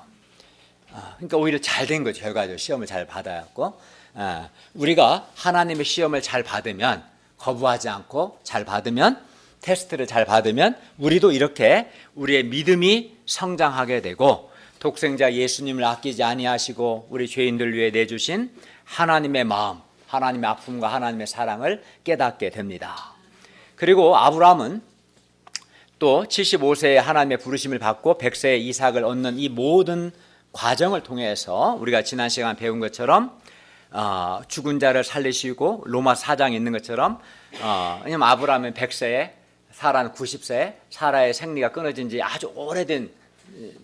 그러니까 오히려 잘 된 거죠. 결과적으로 시험을 잘 받아왔고, 우리가 하나님의 시험을 잘 받으면, 거부하지 않고 잘 받으면, 테스트를 잘 받으면 우리도 이렇게 우리의 믿음이 성장하게 되고 독생자 예수님을 아끼지 아니하시고 우리 죄인들 위해 내주신 하나님의 마음, 하나님의 아픔과 하나님의 사랑을 깨닫게 됩니다. 그리고 아브라함은 또 75세에 하나님의 부르심을 받고 100세에 이삭을 얻는 이 모든 과정을 통해서 우리가 지난 시간 배운 것처럼 죽은 자를 살리시고 로마 4장에 있는 것처럼 왜냐하면 아브라함은 100세에 사라는 90세에 사라의 생리가 끊어진 지 아주 오래된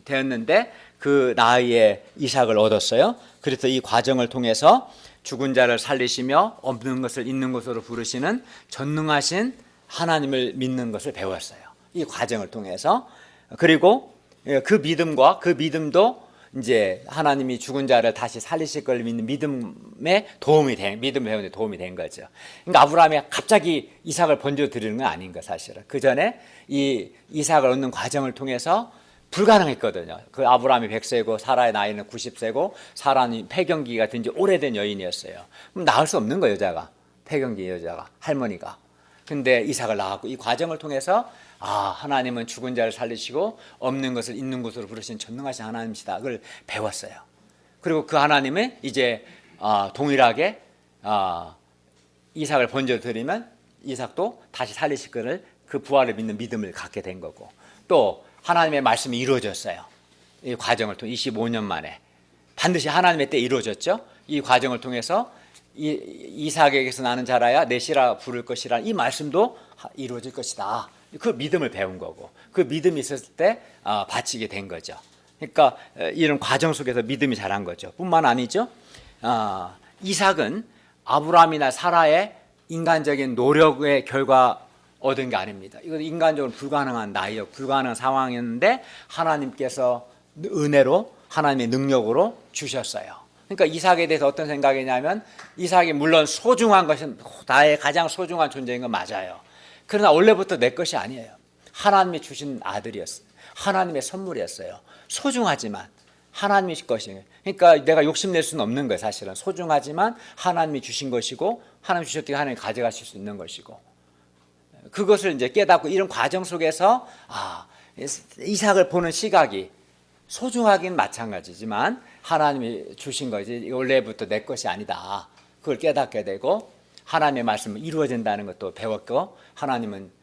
되었는데 그 나이에 이삭을 얻었어요. 그래서 이 과정을 통해서 죽은 자를 살리시며 없는 것을 있는 것으로 부르시는 전능하신 하나님을 믿는 것을 배웠어요. 이 과정을 통해서. 그리고 그 믿음과 그 믿음도 이제 하나님이 죽은 자를 다시 살리실 걸 믿는 믿음에 도움이 된, 믿음 배우는 데 도움이 된 거죠. 그러니까 아브라함이 갑자기 이삭을 번제로 드리는 건 아닌 거 사실은. 그 전에 이 이삭을 얻는 과정을 통해서 불가능했거든요. 그 아브라함이 100세고 사라의 나이는 90세고 사라는 폐경기가 된 지 오래된 여인이었어요. 그럼 낳을 수 없는 거예요, 여자가. 폐경기 여자가, 할머니가. 근데 이삭을 낳았고 이 과정을 통해서 하나님은 죽은 자를 살리시고 없는 것을 있는 것으로 부르신 전능하신 하나님이시다. 그걸 배웠어요. 그리고 그 하나님은 이제 동일하게 이삭을 번제로 드리면 이삭도 다시 살리실 것을 그 부활을 믿는 믿음을 갖게 된 거고, 또 하나님의 말씀이 이루어졌어요. 이 과정을 통해 25년 만에 반드시 하나님의 때 이루어졌죠. 이 과정을 통해서 이삭에게서 나는 자라야 내 씨라 부를 것이라 이 말씀도 이루어질 것이다. 그 믿음을 배운 거고 그 믿음이 있었을 때 바치게 된 거죠. 그러니까 이런 과정 속에서 믿음이 자란 거죠. 뿐만 아니죠. 이삭은 아브라함이나 사라의 인간적인 노력의 결과 얻은 게 아닙니다. 이건 인간적으로 불가능한 나이였고 불가능한 상황이었는데 하나님께서 은혜로 하나님의 능력으로 주셨어요. 그러니까 이삭에 대해서 어떤 생각이냐면 이삭이 물론 소중한 것은 나의 가장 소중한 존재인 건 맞아요. 그러나 원래부터 내 것이 아니에요. 하나님이 주신 아들이었어요. 하나님의 선물이었어요. 소중하지만 하나님이 것이에요. 그러니까 내가 욕심낼 수는 없는 거예요. 사실은 소중하지만 하나님이 주신 것이고 하나님 주셨기에 하나님이 가져가실 수 있는 것이고 그것을 이제 깨닫고 이런 과정 속에서 이삭을 보는 시각이 소중하긴 마찬가지지만 하나님이 주신 거지 원래부터 내 것이 아니다. 그걸 깨닫게 되고 하나님의 말씀은 이루어진다는 것도 배웠고 하나님은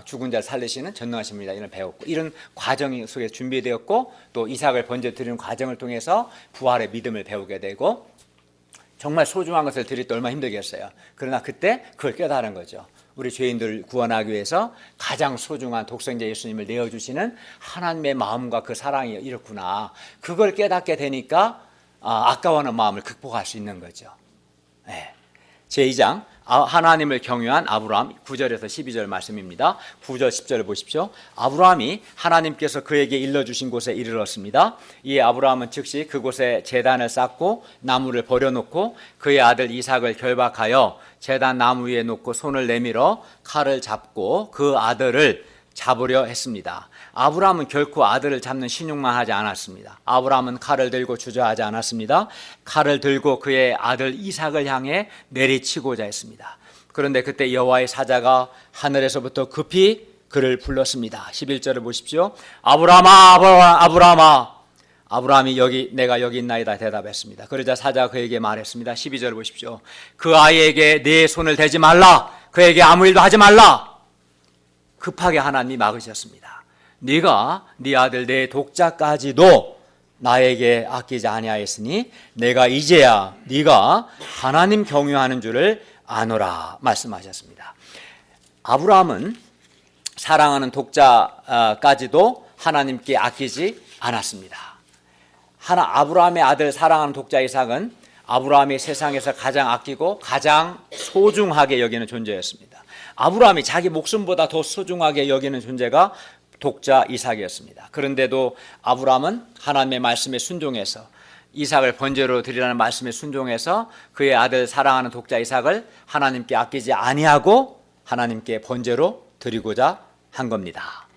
죽은 자를 살리시는 전능하신 분이다 이런 배웠고 이런 과정 속에 준비되었고 또 이삭을 번제 드리는 과정을 통해서 부활의 믿음을 배우게 되고 정말 소중한 것을 드릴 때 얼마나 힘들겠어요. 그러나 그때 그걸 깨달은 거죠. 우리 죄인들을 구원하기 위해서 가장 소중한 독생자 예수님을 내어주시는 하나님의 마음과 그 사랑이 이렇구나. 그걸 깨닫게 되니까 아까워하는 마음을 극복할 수 있는 거죠. 네. 제2장 하나님을 경유한 아브라함 9절에서 12절 말씀입니다. 9절 10절을 보십시오. 아브라함이 하나님께서 그에게 일러주신 곳에 이르렀습니다. 이에 아브라함은 즉시 그곳에 제단을 쌓고 나무를 버려놓고 그의 아들 이삭을 결박하여 제단 나무 위에 놓고 손을 내밀어 칼을 잡고 그 아들을 잡으려 했습니다. 아브라함은 결코 아들을 잡는 신용만 하지 않았습니다. 아브라함은 칼을 들고 주저하지 않았습니다. 칼을 들고 그의 아들 이삭을 향해 내리치고자 했습니다. 그런데 그때 여호와의 사자가 하늘에서부터 급히 그를 불렀습니다. 11절을 보십시오. 아브라함아, 아브라함아. 아브라함이 내가 여기 있나이다 대답했습니다. 그러자 사자가 그에게 말했습니다. 12절을 보십시오. 그 아이에게 네 손을 대지 말라. 그에게 아무 일도 하지 말라. 급하게 하나님이 막으셨습니다. 네가 네 아들 내 독자까지도 나에게 아끼지 아니하였으니 내가 이제야 네가 하나님 경유하는 줄을 아노라 말씀하셨습니다. 아브라함은 사랑하는 독자까지도 하나님께 아끼지 않았습니다. 아브라함의 아들 사랑하는 독자 이삭은 아브라함이 세상에서 가장 아끼고 가장 소중하게 여기는 존재였습니다. 아브라함이 자기 목숨보다 더 소중하게 여기는 존재가 독자 이삭이었습니다. 그런데도 아브라함은 하나님의 말씀에 순종해서 이삭을 번제로 드리라는 말씀에 순종해서 그의 아들 사랑하는 독자 이삭을 하나님께 아끼지 아니하고 하나님께 번제로 드리고자 한 겁니다.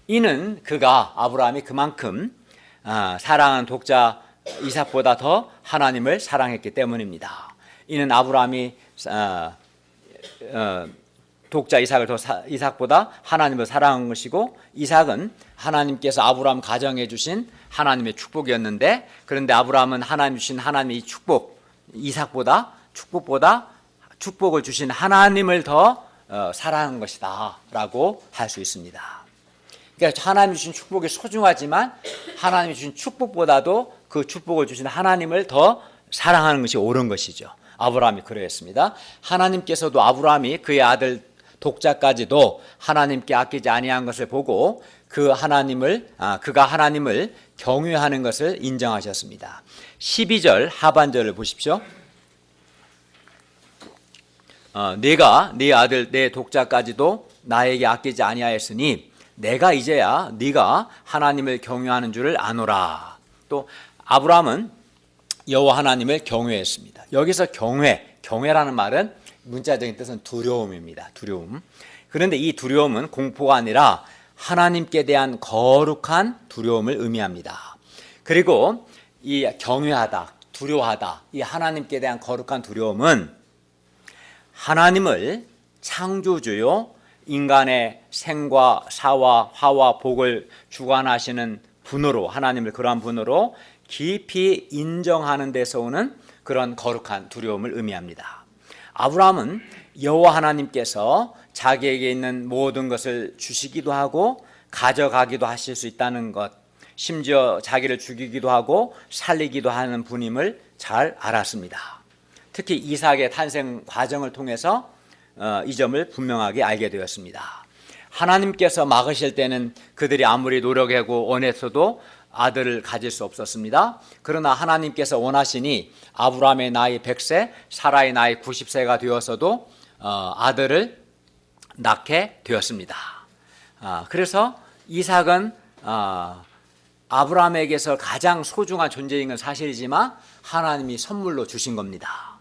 이는 아브라함이 그만큼 사랑하는 독자 이삭보다 더 하나님을 사랑했기 때문입니다. 이는 아브라함이 독자 이삭보다 하나님을 사랑한 것이고 이삭은 하나님께서 아브라함 가정해 주신 하나님의 축복이었는데 그런데 아브라함은 하나님 주신 하나님의 이삭보다 축복을 주신 하나님을 더 사랑한 것이다 라고 할 수 있습니다. 그러니까 하나님 주신 축복이 소중하지만 하나님 주신 축복보다도 그 축복을 주신 하나님을 더 사랑하는 것이 옳은 것이죠. 아브라함이 그러했습니다. 하나님께서도 아브라함이 그의 아들 독자까지도 하나님께 아끼지 아니한 것을 보고 그가 하나님을 경유하는 것을 인정하셨습니다. 12절 하반절을 보십시오. 네가 네 아들 내 독자까지도 나에게 아끼지 아니하였으니 내가 이제야 네가 하나님을 경유하는 줄을 아노라. 또 아브라함은 여호와 하나님을 경외했습니다. 여기서 경외라는 말은 문자적인 뜻은 두려움입니다. 두려움. 그런데 이 두려움은 공포가 아니라 하나님께 대한 거룩한 두려움을 의미합니다. 그리고 이 경외하다, 두려워하다, 이 하나님께 대한 거룩한 두려움은 하나님을 창조주요 인간의 생과 사와 화와 복을 주관하시는 분으로 하나님을 그러한 분으로 깊이 인정하는 데서 오는 그런 거룩한 두려움을 의미합니다. 아브라함은 여호와 하나님께서 자기에게 있는 모든 것을 주시기도 하고 가져가기도 하실 수 있다는 것, 심지어 자기를 죽이기도 하고 살리기도 하는 분임을 잘 알았습니다. 특히 이삭의 탄생 과정을 통해서 이 점을 분명하게 알게 되었습니다. 하나님께서 막으실 때는 그들이 아무리 노력하고 원했어도 아들을 가질 수 없었습니다. 그러나 하나님께서 원하시니 아브라함의 나이 100세, 사라의 나이 90세가 되어서도 아들을 낳게 되었습니다. 그래서 이삭은 아브라함에게서 가장 소중한 존재인 건 사실이지만 하나님이 선물로 주신 겁니다.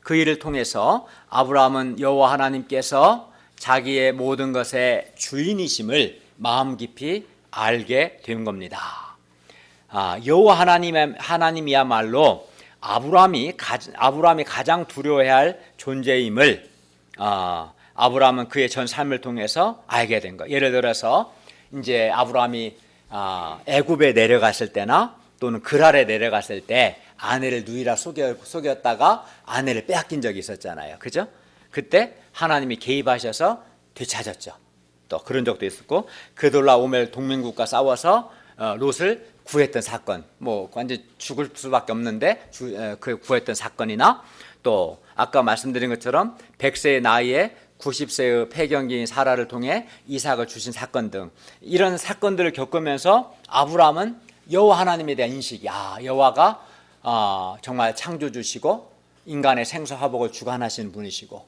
그 일을 통해서 아브라함은 여호와 하나님께서 자기의 모든 것의 주인이심을 마음 깊이 알게 된 겁니다. 여호와 하나님이야말로 아브라함이 가장 두려워해야 할 존재임을 아브라함은 그의 전 삶을 통해서 알게 된 거예요. 예를 들어서 이제 아브라함이 애굽에 내려갔을 때나 또는 그랄에 내려갔을 때 아내를 누이라 속였다가 아내를 빼앗긴 적이 있었잖아요. 그죠? 그때 하나님이 개입하셔서 되찾았죠. 또 그런 적도 있었고, 그돌라오멜 동맹국과 싸워서 롯을 구했던 사건, 뭐 완전 죽을 수밖에 없는데 그 구했던 사건이나, 또 아까 말씀드린 것처럼 100세의 나이에 90세의 폐경기인 사라를 통해 이삭을 주신 사건 등, 이런 사건들을 겪으면서 아브라함은 여호와 하나님에 대한 인식이, 여호와가 정말 창조주시고 인간의 생사화복을 주관하시는 분이시고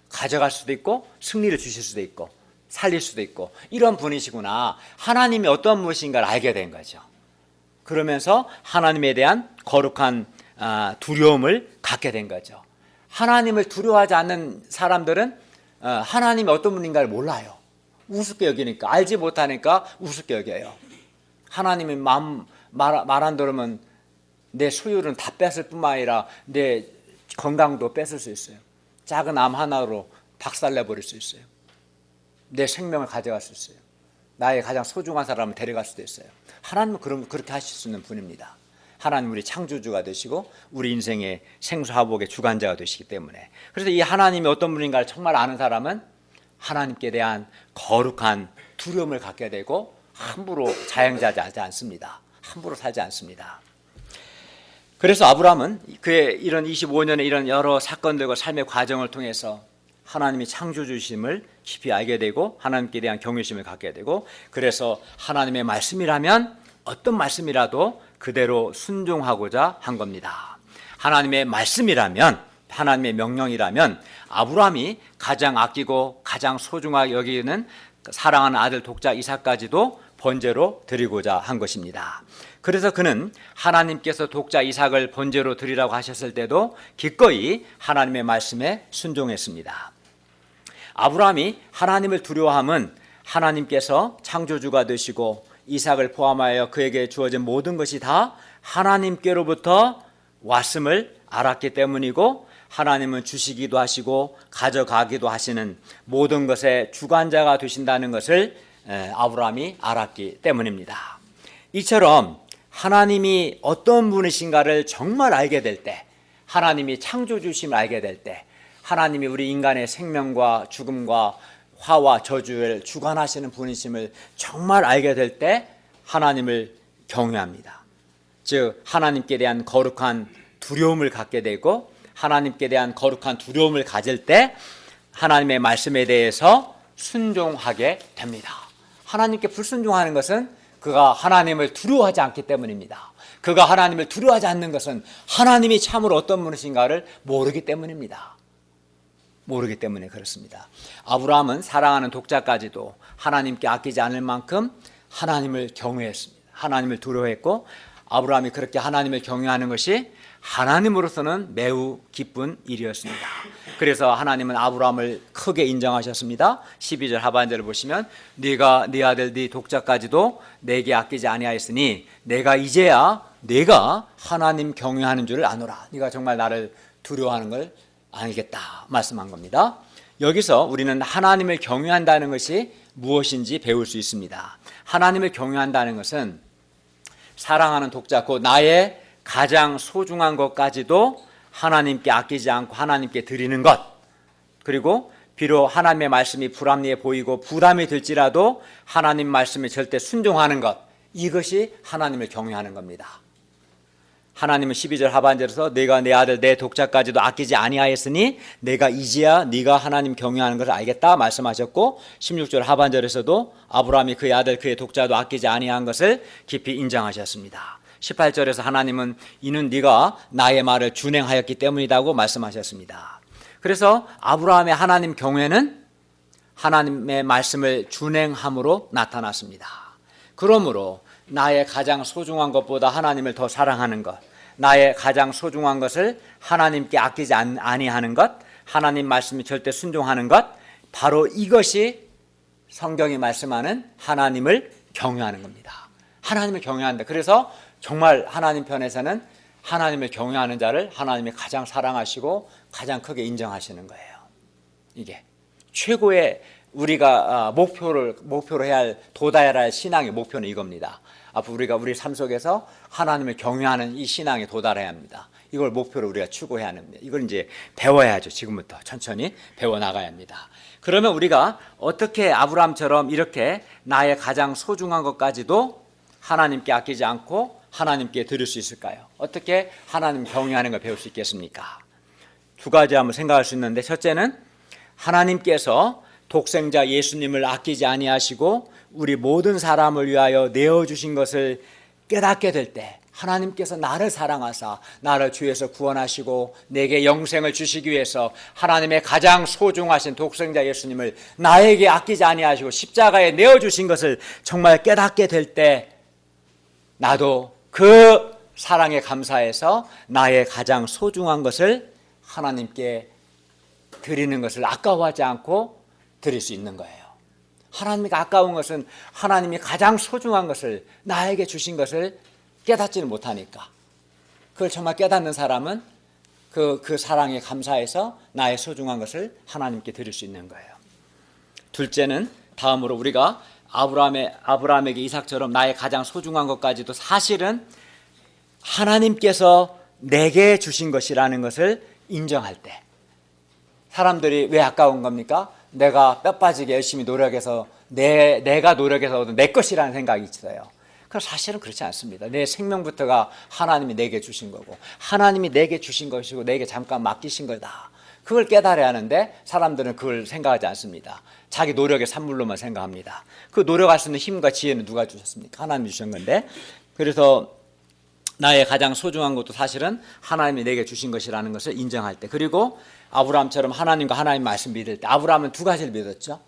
가져갈 수도 있고 승리를 주실 수도 있고 살릴 수도 있고 이런 분이시구나, 하나님이 어떤 분이신가를 알게 된 거죠. 그러면서 하나님에 대한 거룩한 두려움을 갖게 된 거죠. 하나님을 두려워하지 않는 사람들은 하나님이 어떤 분인가를 몰라요. 우습게 여기니까, 알지 못하니까 우습게 여겨요. 하나님이 말 안 들으면 내 소유는 다 뺏을 뿐만 아니라 내 건강도 뺏을 수 있어요. 작은 암 하나로 박살내버릴 수 있어요. 내 생명을 가져갈 수 있어요. 나의 가장 소중한 사람을 데려갈 수도 있어요. 하나님은 그렇게 하실 수 있는 분입니다. 하나님 우리 창조주가 되시고 우리 인생의 생사화복의 주관자가 되시기 때문에, 그래서 이 하나님이 어떤 분인가를 정말 아는 사람은 하나님께 대한 거룩한 두려움을 갖게 되고 함부로 자행하지 않습니다. 함부로 살지 않습니다. 그래서 아브라함은 그의 이런 25년의 이런 여러 사건들과 삶의 과정을 통해서 하나님이 창조주심을 깊이 알게 되고 하나님께 대한 경외심을 갖게 되고, 그래서 하나님의 말씀이라면 어떤 말씀이라도 그대로 순종하고자 한 겁니다. 하나님의 말씀이라면, 하나님의 명령이라면 아브라함이 가장 아끼고 가장 소중하게 여기는 사랑하는 아들 독자 이삭까지도 번제로 드리고자 한 것입니다. 그래서 그는 하나님께서 독자 이삭을 번제로 드리라고 하셨을 때도 기꺼이 하나님의 말씀에 순종했습니다. 아브라함이 하나님을 두려워함은 하나님께서 창조주가 되시고 이삭을 포함하여 그에게 주어진 모든 것이 다 하나님께로부터 왔음을 알았기 때문이고, 하나님은 주시기도 하시고 가져가기도 하시는 모든 것의 주관자가 되신다는 것을 아브라함이 알았기 때문입니다. 이처럼 하나님이 어떤 분이신가를 정말 알게 될 때, 하나님이 창조주심을 알게 될 때, 하나님이 우리 인간의 생명과 죽음과 화와 저주를 주관하시는 분이심을 정말 알게 될 때 하나님을 경외합니다. 즉 하나님께 대한 거룩한 두려움을 갖게 되고, 하나님께 대한 거룩한 두려움을 가질 때 하나님의 말씀에 대해서 순종하게 됩니다. 하나님께 불순종하는 것은 그가 하나님을 두려워하지 않기 때문입니다. 그가 하나님을 두려워하지 않는 것은 하나님이 참으로 어떤 분이신가를 모르기 때문입니다. 모르기 때문에 그렇습니다. 아브라함은 사랑하는 독자까지도 하나님께 아끼지 않을 만큼 하나님을 경외했습니다. 하나님을 두려워했고, 아브라함이 그렇게 하나님을 경외하는 것이 하나님으로서는 매우 기쁜 일이었습니다. 그래서 하나님은 아브라함을 크게 인정하셨습니다. 12절 하반절을 보시면 네가 네 아들 네 독자까지도 내게 아끼지 아니하였으니 내가 이제야 네가 하나님 경외하는 줄을 아노라. 네가 정말 나를 두려워하는 걸 알겠다 말씀한 겁니다. 여기서 우리는 하나님을 경외한다는 것이 무엇인지 배울 수 있습니다. 하나님을 경외한다는 것은 사랑하는 독자, 곧 나의 가장 소중한 것까지도 하나님께 아끼지 않고 하나님께 드리는 것, 그리고 비록 하나님의 말씀이 불합리해 보이고 부담이 될지라도 하나님 말씀에 절대 순종하는 것, 이것이 하나님을 경외하는 겁니다. 하나님은 12절 하반절에서 내가 내 아들 내 독자까지도 아끼지 아니하였으니 내가 이제야 네가 하나님 경외하는 것을 알겠다 말씀하셨고, 16절 하반절에서도 아브라함이 그의 아들 그의 독자도 아끼지 아니한 것을 깊이 인정하셨습니다. 18절에서 하나님은 이는 네가 나의 말을 준행하였기 때문이라고 말씀하셨습니다. 그래서 아브라함의 하나님 경외는 하나님의 말씀을 준행함으로 나타났습니다. 그러므로 나의 가장 소중한 것보다 하나님을 더 사랑하는 것, 나의 가장 소중한 것을 하나님께 아끼지 아니하는 것, 하나님 말씀이 절대 순종하는 것, 바로 이것이 성경이 말씀하는 하나님을 경외하는 겁니다. 하나님을 경외한다. 그래서 정말 하나님 편에서는 하나님을 경외하는 자를 하나님이 가장 사랑하시고 가장 크게 인정하시는 거예요. 이게 최고의 우리가 목표로 해야 할, 도달해야 할 신앙의 목표는 이겁니다. 앞으로 우리가 우리 삶 속에서 하나님을 경외하는 이 신앙에 도달해야 합니다. 이걸 목표로 우리가 추구해야 합니다. 이걸 이제 배워야죠. 지금부터 천천히 배워나가야 합니다. 그러면 우리가 어떻게 아브라함처럼 이렇게 나의 가장 소중한 것까지도 하나님께 아끼지 않고 하나님께 드릴 수 있을까요? 어떻게 하나님 경외하는 걸 배울 수 있겠습니까? 두 가지 한번 생각할 수 있는데, 첫째는 하나님께서 독생자 예수님을 아끼지 아니하시고 우리 모든 사람을 위하여 내어주신 것을 깨닫게 될 때, 하나님께서 나를 사랑하사 나를 죄에서 구원하시고 내게 영생을 주시기 위해서 하나님의 가장 소중하신 독생자 예수님을 나에게 아끼지 아니하시고 십자가에 내어주신 것을 정말 깨닫게 될 때, 나도 그 사랑에 감사해서 나의 가장 소중한 것을 하나님께 드리는 것을 아까워하지 않고 드릴 수 있는 거예요. 하나님께 아까운 것은 하나님이 가장 소중한 것을, 나에게 주신 것을 깨닫지를 못하니까, 그걸 정말 깨닫는 사람은 그 사랑에 감사해서 나의 소중한 것을 하나님께 드릴 수 있는 거예요. 둘째는 다음으로 우리가 아브라함에게 이삭처럼 나의 가장 소중한 것까지도 사실은 하나님께서 내게 주신 것이라는 것을 인정할 때, 사람들이 왜 아까운 겁니까? 내가 뼈 빠지게 열심히 노력해서 내가 노력해서 얻은 내 것이라는 생각이 있어요. 그럼 사실은 그렇지 않습니다. 내 생명부터가 하나님이 내게 주신 거고, 하나님이 내게 주신 것이고 내게 잠깐 맡기신 거다. 그걸 깨달아야 하는데 사람들은 그걸 생각하지 않습니다. 자기 노력의 산물로만 생각합니다. 그 노력할 수 있는 힘과 지혜는 누가 주셨습니까? 하나님이 주신 건데, 그래서 나의 가장 소중한 것도 사실은 하나님이 내게 주신 것이라는 것을 인정할 때, 그리고 아브라함처럼 하나님과 하나님 말씀 믿을 때, 아브라함은 두 가지를 믿었죠.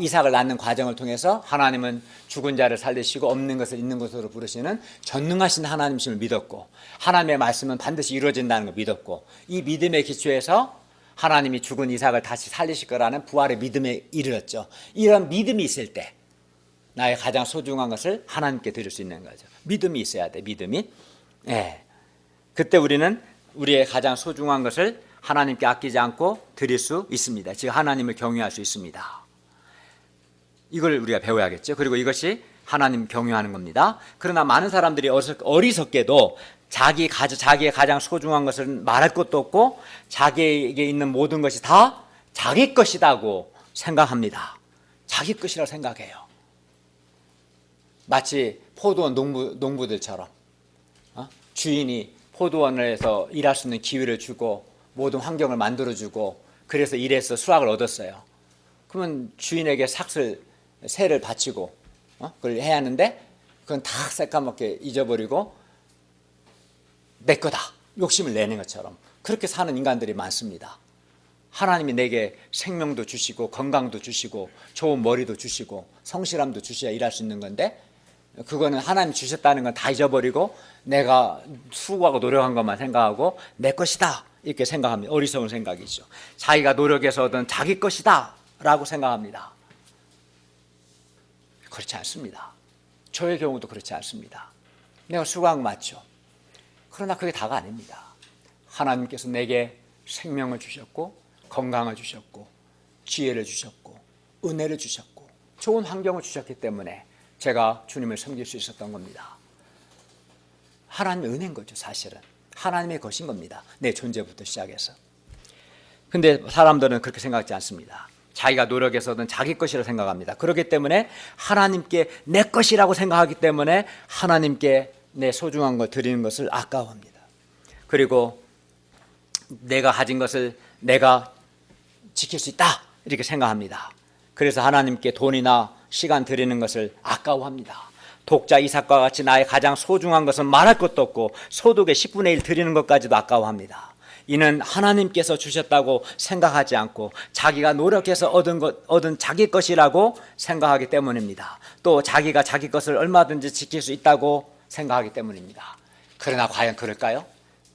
이삭을 낳는 과정을 통해서 하나님은 죽은 자를 살리시고 없는 것을 있는 것으로 부르시는 전능하신 하나님심을 믿었고, 하나님의 말씀은 반드시 이루어진다는 걸 믿었고, 이 믿음의 기초에서 하나님이 죽은 이삭을 다시 살리실 거라는 부활의 믿음에 이르렀죠. 이런 믿음이 있을 때 나의 가장 소중한 것을 하나님께 드릴 수 있는 거죠. 믿음이 있어야 돼. 믿음이. 그때 우리는 우리의 가장 소중한 것을 하나님께 아끼지 않고 드릴 수 있습니다. 즉 하나님을 경외할 수 있습니다. 이걸 우리가 배워야겠죠. 그리고 이것이 하나님 경외하는 겁니다. 그러나 많은 사람들이 어리석게도 자기의 가장 소중한 것을 말할 것도 없고 자기에게 있는 모든 것이 다 자기 것이라고 생각합니다. 자기 것이라고 생각해요. 마치 포도원 농부들처럼 주인이 포도원에서 일할 수 있는 기회를 주고 모든 환경을 만들어주고 그래서 일해서 수확을 얻었어요. 그러면 주인에게 세를 바치고 그걸 해야 하는데 그건 다 새까맣게 잊어버리고 내 거다 욕심을 내는 것처럼 그렇게 사는 인간들이 많습니다. 하나님이 내게 생명도 주시고 건강도 주시고 좋은 머리도 주시고 성실함도 주셔야 일할 수 있는 건데, 그거는 하나님 주셨다는 건 다 잊어버리고 내가 수고하고 노력한 것만 생각하고 내 것이다 이렇게 생각합니다. 어리석은 생각이죠. 자기가 노력해서 얻은 자기 것이다 라고 생각합니다. 그렇지 않습니다. 저의 경우도 그렇지 않습니다. 내가 수고한 거 맞죠. 그러나 그게 다가 아닙니다. 하나님께서 내게 생명을 주셨고 건강을 주셨고 지혜를 주셨고 은혜를 주셨고 좋은 환경을 주셨기 때문에 제가 주님을 섬길 수 있었던 겁니다. 하나님의 은혜인 거죠. 사실은 하나님의 것인 겁니다. 내 존재부터 시작해서. 근데 사람들은 그렇게 생각하지 않습니다. 자기가 노력해서든 자기 것이라고 생각합니다. 그렇기 때문에 하나님께 내 것이라고 생각하기 때문에 하나님께 내 소중한 걸 드리는 것을 아까워합니다. 그리고 내가 가진 것을 내가 지킬 수 있다 이렇게 생각합니다. 그래서 하나님께 돈이나 시간 드리는 것을 아까워합니다. 독자 이삭과 같이 나의 가장 소중한 것은 말할 것도 없고 소득의 10분의 1 드리는 것까지도 아까워합니다. 이는 하나님께서 주셨다고 생각하지 않고 자기가 노력해서 얻은 자기 것이라고 생각하기 때문입니다. 또 자기가 자기 것을 얼마든지 지킬 수 있다고 생각하기 때문입니다. 그러나 과연 그럴까요?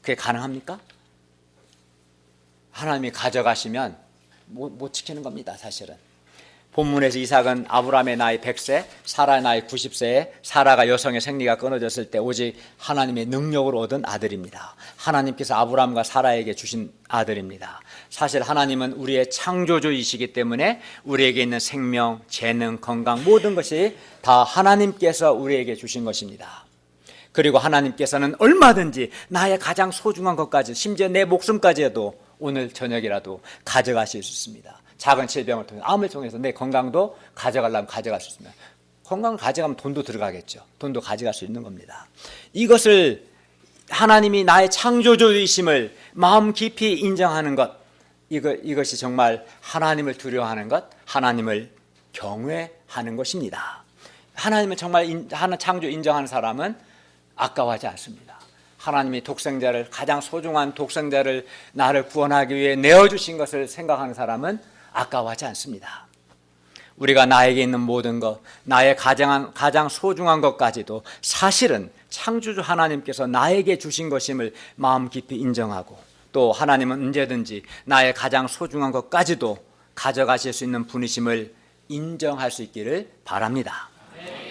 그게 가능합니까? 하나님이 가져가시면 못 지키는 겁니다. 사실은 본문에서 이삭은 아브라함의 나이 100세, 사라의 나이 90세에 사라가 여성의 생리가 끊어졌을 때 오직 하나님의 능력으로 얻은 아들입니다. 하나님께서 아브라함과 사라에게 주신 아들입니다. 사실 하나님은 우리의 창조주이시기 때문에 우리에게 있는 생명, 재능, 건강 모든 것이 다 하나님께서 우리에게 주신 것입니다. 그리고 하나님께서는 얼마든지 나의 가장 소중한 것까지, 심지어 내 목숨까지 해도 오늘 저녁이라도 가져가실 수 있습니다. 작은 질병을 통해, 암을 통해서 내 건강도 가져가려면 가져갈 수 있습니다. 건강을 가져가면 돈도 들어가겠죠. 돈도 가져갈 수 있는 겁니다. 이것을 하나님이 나의 창조주이심을 마음 깊이 인정하는 것, 이것이 정말 하나님을 두려워하는 것, 하나님을 경외하는 것입니다. 하나님을 정말 창조 인정하는 사람은 아까워하지 않습니다. 하나님이 독생자를, 가장 소중한 독생자를 나를 구원하기 위해 내어주신 것을 생각하는 사람은 아까워하지 않습니다. 우리가 나에게 있는 모든 것, 나의 가장 소중한 것까지도 사실은 창조주 하나님께서 나에게 주신 것임을 마음 깊이 인정하고, 또 하나님은 언제든지 나의 가장 소중한 것까지도 가져가실 수 있는 분이심을 인정할 수 있기를 바랍니다.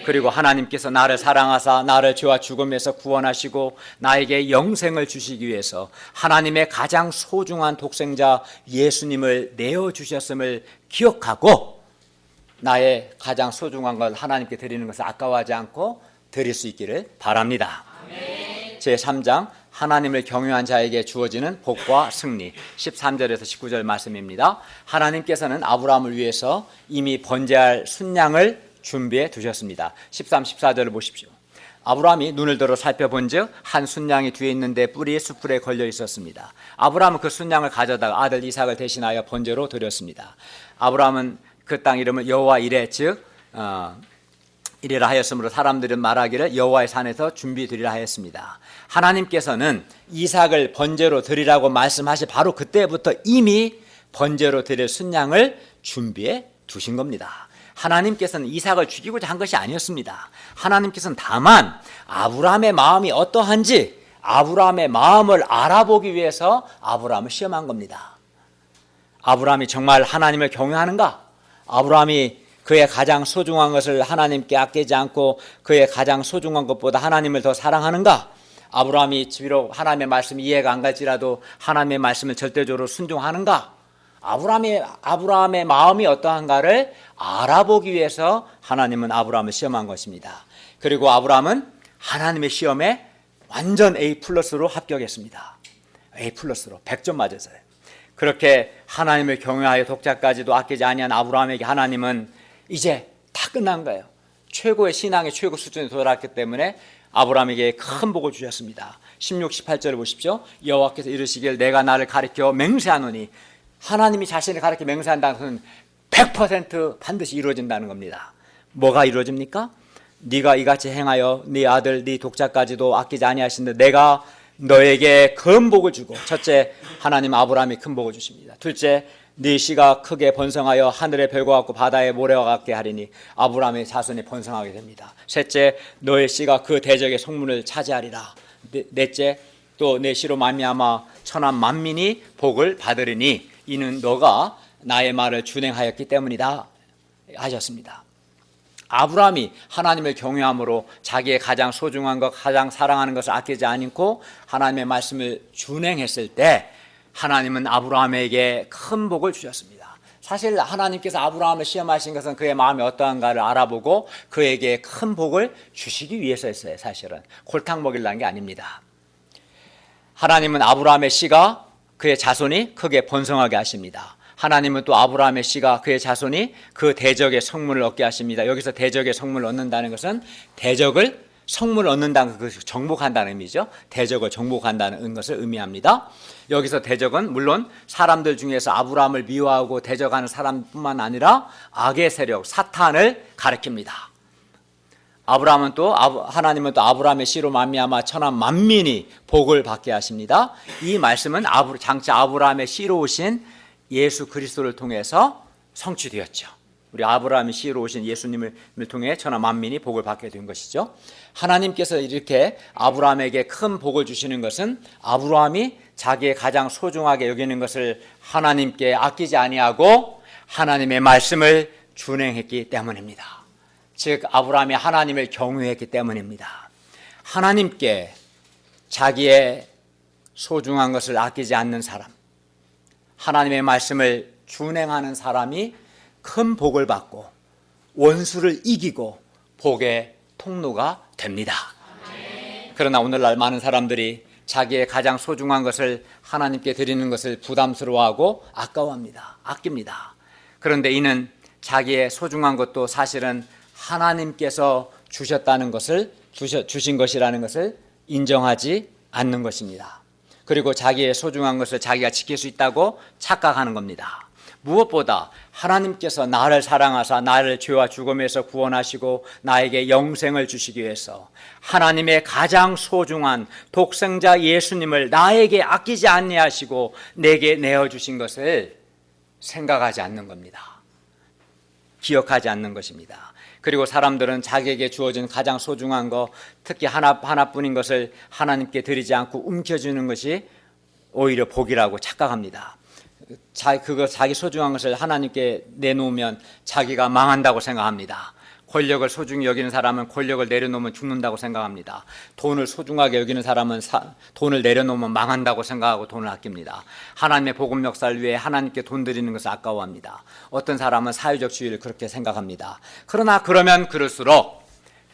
그리고 하나님께서 나를 사랑하사 나를 죄와 죽음에서 구원하시고 나에게 영생을 주시기 위해서 하나님의 가장 소중한 독생자 예수님을 내어주셨음을 기억하고 나의 가장 소중한 걸 하나님께 드리는 것을 아까워하지 않고 드릴 수 있기를 바랍니다. 제3장 하나님을 경외한 자에게 주어지는 복과 승리, 13절에서 19절 말씀입니다. 하나님께서는 아브라함을 위해서 이미 번제할 순양을 준비해 두셨습니다. 13, 14절을 보십시오. 아브라함이 눈을 들어 살펴본즉 한 순양이 뒤에 있는데 뿔이 숯불에 걸려 있었습니다. 아브라함은 그 순양을 가져다가 아들 이삭을 대신하여 번제로 드렸습니다. 아브라함은 그 땅 이름을 여호와 이레, 즉 이레라 하였으므로 사람들은 말하기를 여호와의 산에서 준비 드리라 하였습니다. 하나님께서는 이삭을 번제로 드리라고 말씀하시 바로 그때부터 이미 번제로 드릴 순양을 준비해 두신 겁니다. 하나님께서는 이삭을 죽이고자 한 것이 아니었습니다. 하나님께서는 다만 아브라함의 마음이 어떠한지 아브라함의 마음을 알아보기 위해서 아브라함을 시험한 겁니다. 아브라함이 정말 하나님을 경외하는가? 아브라함이 그의 가장 소중한 것을 하나님께 아끼지 않고 그의 가장 소중한 것보다 하나님을 더 사랑하는가? 아브라함이 비록 하나님의 말씀이 이해가 안 갈지라도 하나님의 말씀을 절대적으로 순종하는가? 아브라함의 마음이 어떠한가를 알아보기 위해서 하나님은 아브라함을 시험한 것입니다. 그리고 아브라함은 하나님의 시험에 완전 A+로 합격했습니다. A+로 100점 맞았어요. 그렇게 하나님을 경외하여 독자까지도 아끼지 아니한 아브라함에게 하나님은 이제 다 끝난 거예요. 최고의 신앙의 최고 수준에 도달했기 때문에 아브라함에게 큰 복을 주셨습니다. 16, 18절을 보십시오. 여호와께서 이르시길 내가 나를 가리켜 맹세하노니, 하나님이 자신을 가리켜 맹세한다는 것은 100% 반드시 이루어진다는 겁니다. 뭐가 이루어집니까? 네가 이같이 행하여 네 아들 네 독자까지도 아끼지 아니하신데 내가 너에게 큰 복을 주고, 첫째, 하나님 아브라함이 큰 복을 주십니다. 둘째, 네 씨가 크게 번성하여 하늘의 별과 같고 바다의 모래와 같게 하리니 아브라함의 자손이 번성하게 됩니다. 셋째, 너의 씨가 그 대적의 성문을 차지하리라. 넷째, 또 내 씨로 말미암아 천한 만민이 복을 받으리니 이는 너가 나의 말을 준행하였기 때문이다 하셨습니다. 아브라함이 하나님을 경외함으로 자기의 가장 소중한 것, 가장 사랑하는 것을 아끼지 않고 하나님의 말씀을 준행했을 때 하나님은 아브라함에게 큰 복을 주셨습니다. 사실 하나님께서 아브라함을 시험하신 것은 그의 마음이 어떠한가를 알아보고 그에게 큰 복을 주시기 위해서였어요. 사실은 골탕 먹이려는 게 아닙니다. 하나님은 아브라함의 씨가 그의 자손이 크게 번성하게 하십니다. 하나님은 또 아브라함의 씨가 그의 자손이 그 대적의 성문을 얻게 하십니다. 여기서 대적의 성문을 얻는다는 것은 대적을 성물을 얻는다는 그 정복한다는 의미죠. 대적을 정복한다는 것을 의미합니다. 여기서 대적은 물론 사람들 중에서 아브라함을 미워하고 대적하는 사람뿐만 아니라 악의 세력 사탄을 가리킵니다. 하나님은 또 아브라함의 씨로 말미암아 천한 만민이 복을 받게 하십니다. 이 말씀은 장차 아브라함의 씨로 오신 예수 그리스도를 통해서 성취되었죠. 우리 아브라함의 씨로 오신 예수님을 통해 천하 만민이 복을 받게 된 것이죠. 하나님께서 이렇게 아브라함에게 큰 복을 주시는 것은 아브라함이 자기의 가장 소중하게 여기는 것을 하나님께 아끼지 아니하고 하나님의 말씀을 준행했기 때문입니다. 즉 아브라함이 하나님을 경외했기 때문입니다. 하나님께 자기의 소중한 것을 아끼지 않는 사람, 하나님의 말씀을 준행하는 사람이 큰 복을 받고 원수를 이기고 복의 통로가 됩니다. 그러나 오늘날 많은 사람들이 자기의 가장 소중한 것을 하나님께 드리는 것을 부담스러워하고 아까워합니다. 아낍니다. 그런데 이는 자기의 소중한 것도 사실은 하나님께서 주셨다는 것을 주신 것이라는 것을 인정하지 않는 것입니다. 그리고 자기의 소중한 것을 자기가 지킬 수 있다고 착각하는 겁니다. 무엇보다 하나님께서 나를 사랑하사 나를 죄와 죽음에서 구원하시고 나에게 영생을 주시기 위해서 하나님의 가장 소중한 독생자 예수님을 나에게 아끼지 아니하시고 내게 내어주신 것을 생각하지 않는 겁니다. 기억하지 않는 것입니다. 그리고 사람들은 자기에게 주어진 가장 소중한 것, 특히 하나뿐인 것을 하나님께 드리지 않고 움켜쥐는 것이 오히려 복이라고 착각합니다. 자기 소중한 것을 하나님께 내놓으면 자기가 망한다고 생각합니다. 권력을 소중히 여기는 사람은 권력을 내려놓으면 죽는다고 생각합니다. 돈을 소중하게 여기는 사람은 돈을 내려놓으면 망한다고 생각하고 돈을 아낍니다. 하나님의 복음 역사를 위해 하나님께 돈 드리는 것을 아까워합니다. 어떤 사람은 사회적주의를 그렇게 생각합니다. 그러나 그러면 그럴수록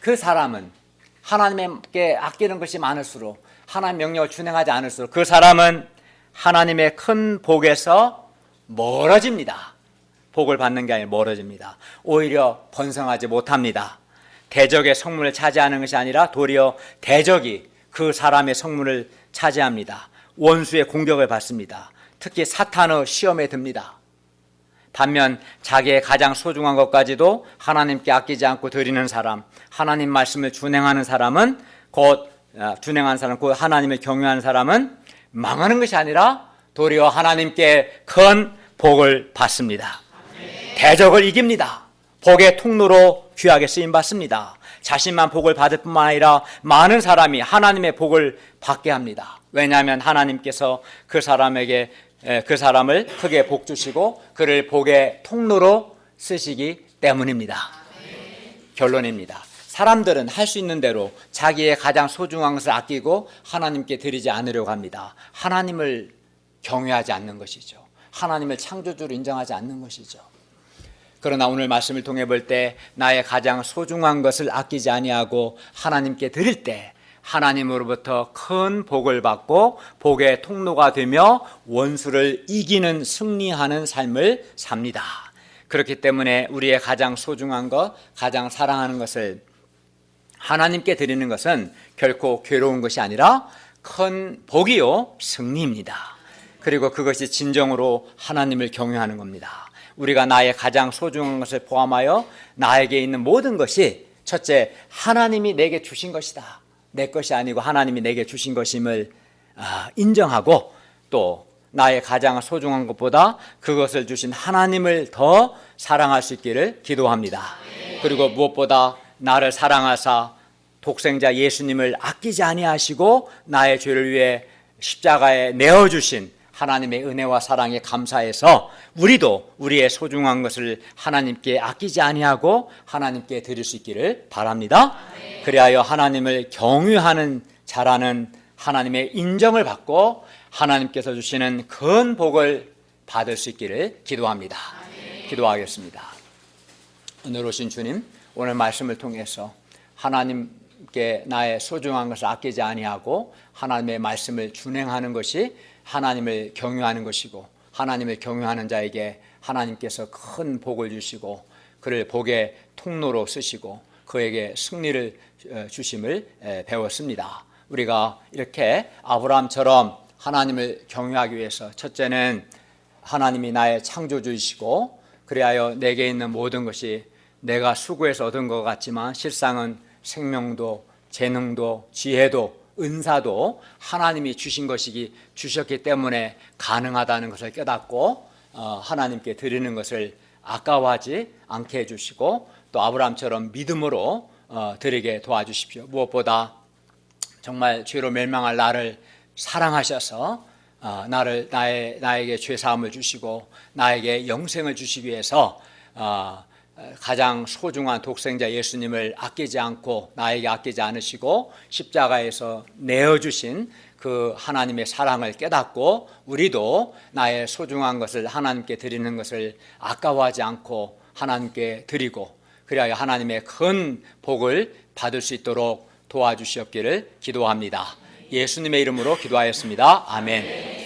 그 사람은 하나님께 아끼는 것이 많을수록 하나님 명령을 준행하지 않을수록 그 사람은 하나님의 큰 복에서 멀어집니다. 복을 받는 게 아니라 멀어집니다. 오히려 번성하지 못합니다. 대적의 성문을 차지하는 것이 아니라 도리어 대적이 그 사람의 성문을 차지합니다. 원수의 공격을 받습니다. 특히 사탄의 시험에 듭니다. 반면 자기의 가장 소중한 것까지도 하나님께 아끼지 않고 드리는 사람, 하나님 말씀을 준행하는 사람은 곧 하나님을 경외하는 사람은 망하는 것이 아니라 도리어 하나님께 큰 복을 받습니다. 대적을 이깁니다. 복의 통로로 귀하게 쓰임받습니다. 자신만 복을 받을 뿐만 아니라 많은 사람이 하나님의 복을 받게 합니다. 왜냐하면 하나님께서 그 사람을 크게 복 주시고 그를 복의 통로로 쓰시기 때문입니다. 결론입니다. 사람들은 할 수 있는 대로 자기의 가장 소중한 것을 아끼고 하나님께 드리지 않으려고 합니다. 하나님을 경외하지 않는 것이죠. 하나님을 창조주로 인정하지 않는 것이죠. 그러나 오늘 말씀을 통해 볼 때 나의 가장 소중한 것을 아끼지 아니하고 하나님께 드릴 때 하나님으로부터 큰 복을 받고 복의 통로가 되며 원수를 이기는 승리하는 삶을 삽니다. 그렇기 때문에 우리의 가장 소중한 것, 가장 사랑하는 것을 하나님께 드리는 것은 결코 괴로운 것이 아니라 큰 복이요 승리입니다. 그리고 그것이 진정으로 하나님을 경외하는 겁니다. 우리가 나의 가장 소중한 것을 포함하여 나에게 있는 모든 것이 첫째, 하나님이 내게 주신 것이다. 내 것이 아니고 하나님이 내게 주신 것임을 인정하고 또 나의 가장 소중한 것보다 그것을 주신 하나님을 더 사랑할 수 있기를 기도합니다. 그리고 무엇보다 나를 사랑하사 독생자 예수님을 아끼지 아니하시고 나의 죄를 위해 십자가에 내어주신 하나님의 은혜와 사랑에 감사해서 우리도 우리의 소중한 것을 하나님께 아끼지 아니하고 하나님께 드릴 수 있기를 바랍니다. 그리하여 하나님을 경외하는 자라는 하나님의 인정을 받고 하나님께서 주시는 큰 복을 받을 수 있기를 기도합니다. 기도하겠습니다. 오늘 오신 주님, 오늘 말씀을 통해서 하나님께 나의 소중한 것을 아끼지 아니하고 하나님의 말씀을 준행하는 것이 하나님을 경외하는 것이고 하나님을 경외하는 자에게 하나님께서 큰 복을 주시고 그를 복의 통로로 쓰시고 그에게 승리를 주심을 배웠습니다. 우리가 이렇게 아브라함처럼 하나님을 경외하기 위해서 첫째는 하나님이 나의 창조주이시고 그리하여 내게 있는 모든 것이 내가 수고해서 얻은 것 같지만 실상은 생명도 재능도 지혜도 은사도 하나님이 주셨기 때문에 가능하다는 것을 깨닫고 하나님께 드리는 것을 아까워하지 않게 해주시고 또 아브라함처럼 믿음으로 드리게 도와주십시오. 무엇보다 정말 죄로 멸망할 나를 사랑하셔서 나에게 죄사함을 주시고 나에게 영생을 주시기 위해서 가장 소중한 독생자 예수님을 아끼지 않고 나에게 아끼지 않으시고 십자가에서 내어주신 그 하나님의 사랑을 깨닫고 우리도 나의 소중한 것을 하나님께 드리는 것을 아까워하지 않고 하나님께 드리고 그래야 하나님의 큰 복을 받을 수 있도록 도와주시옵기를 기도합니다. 예수님의 이름으로 기도하였습니다. 아멘.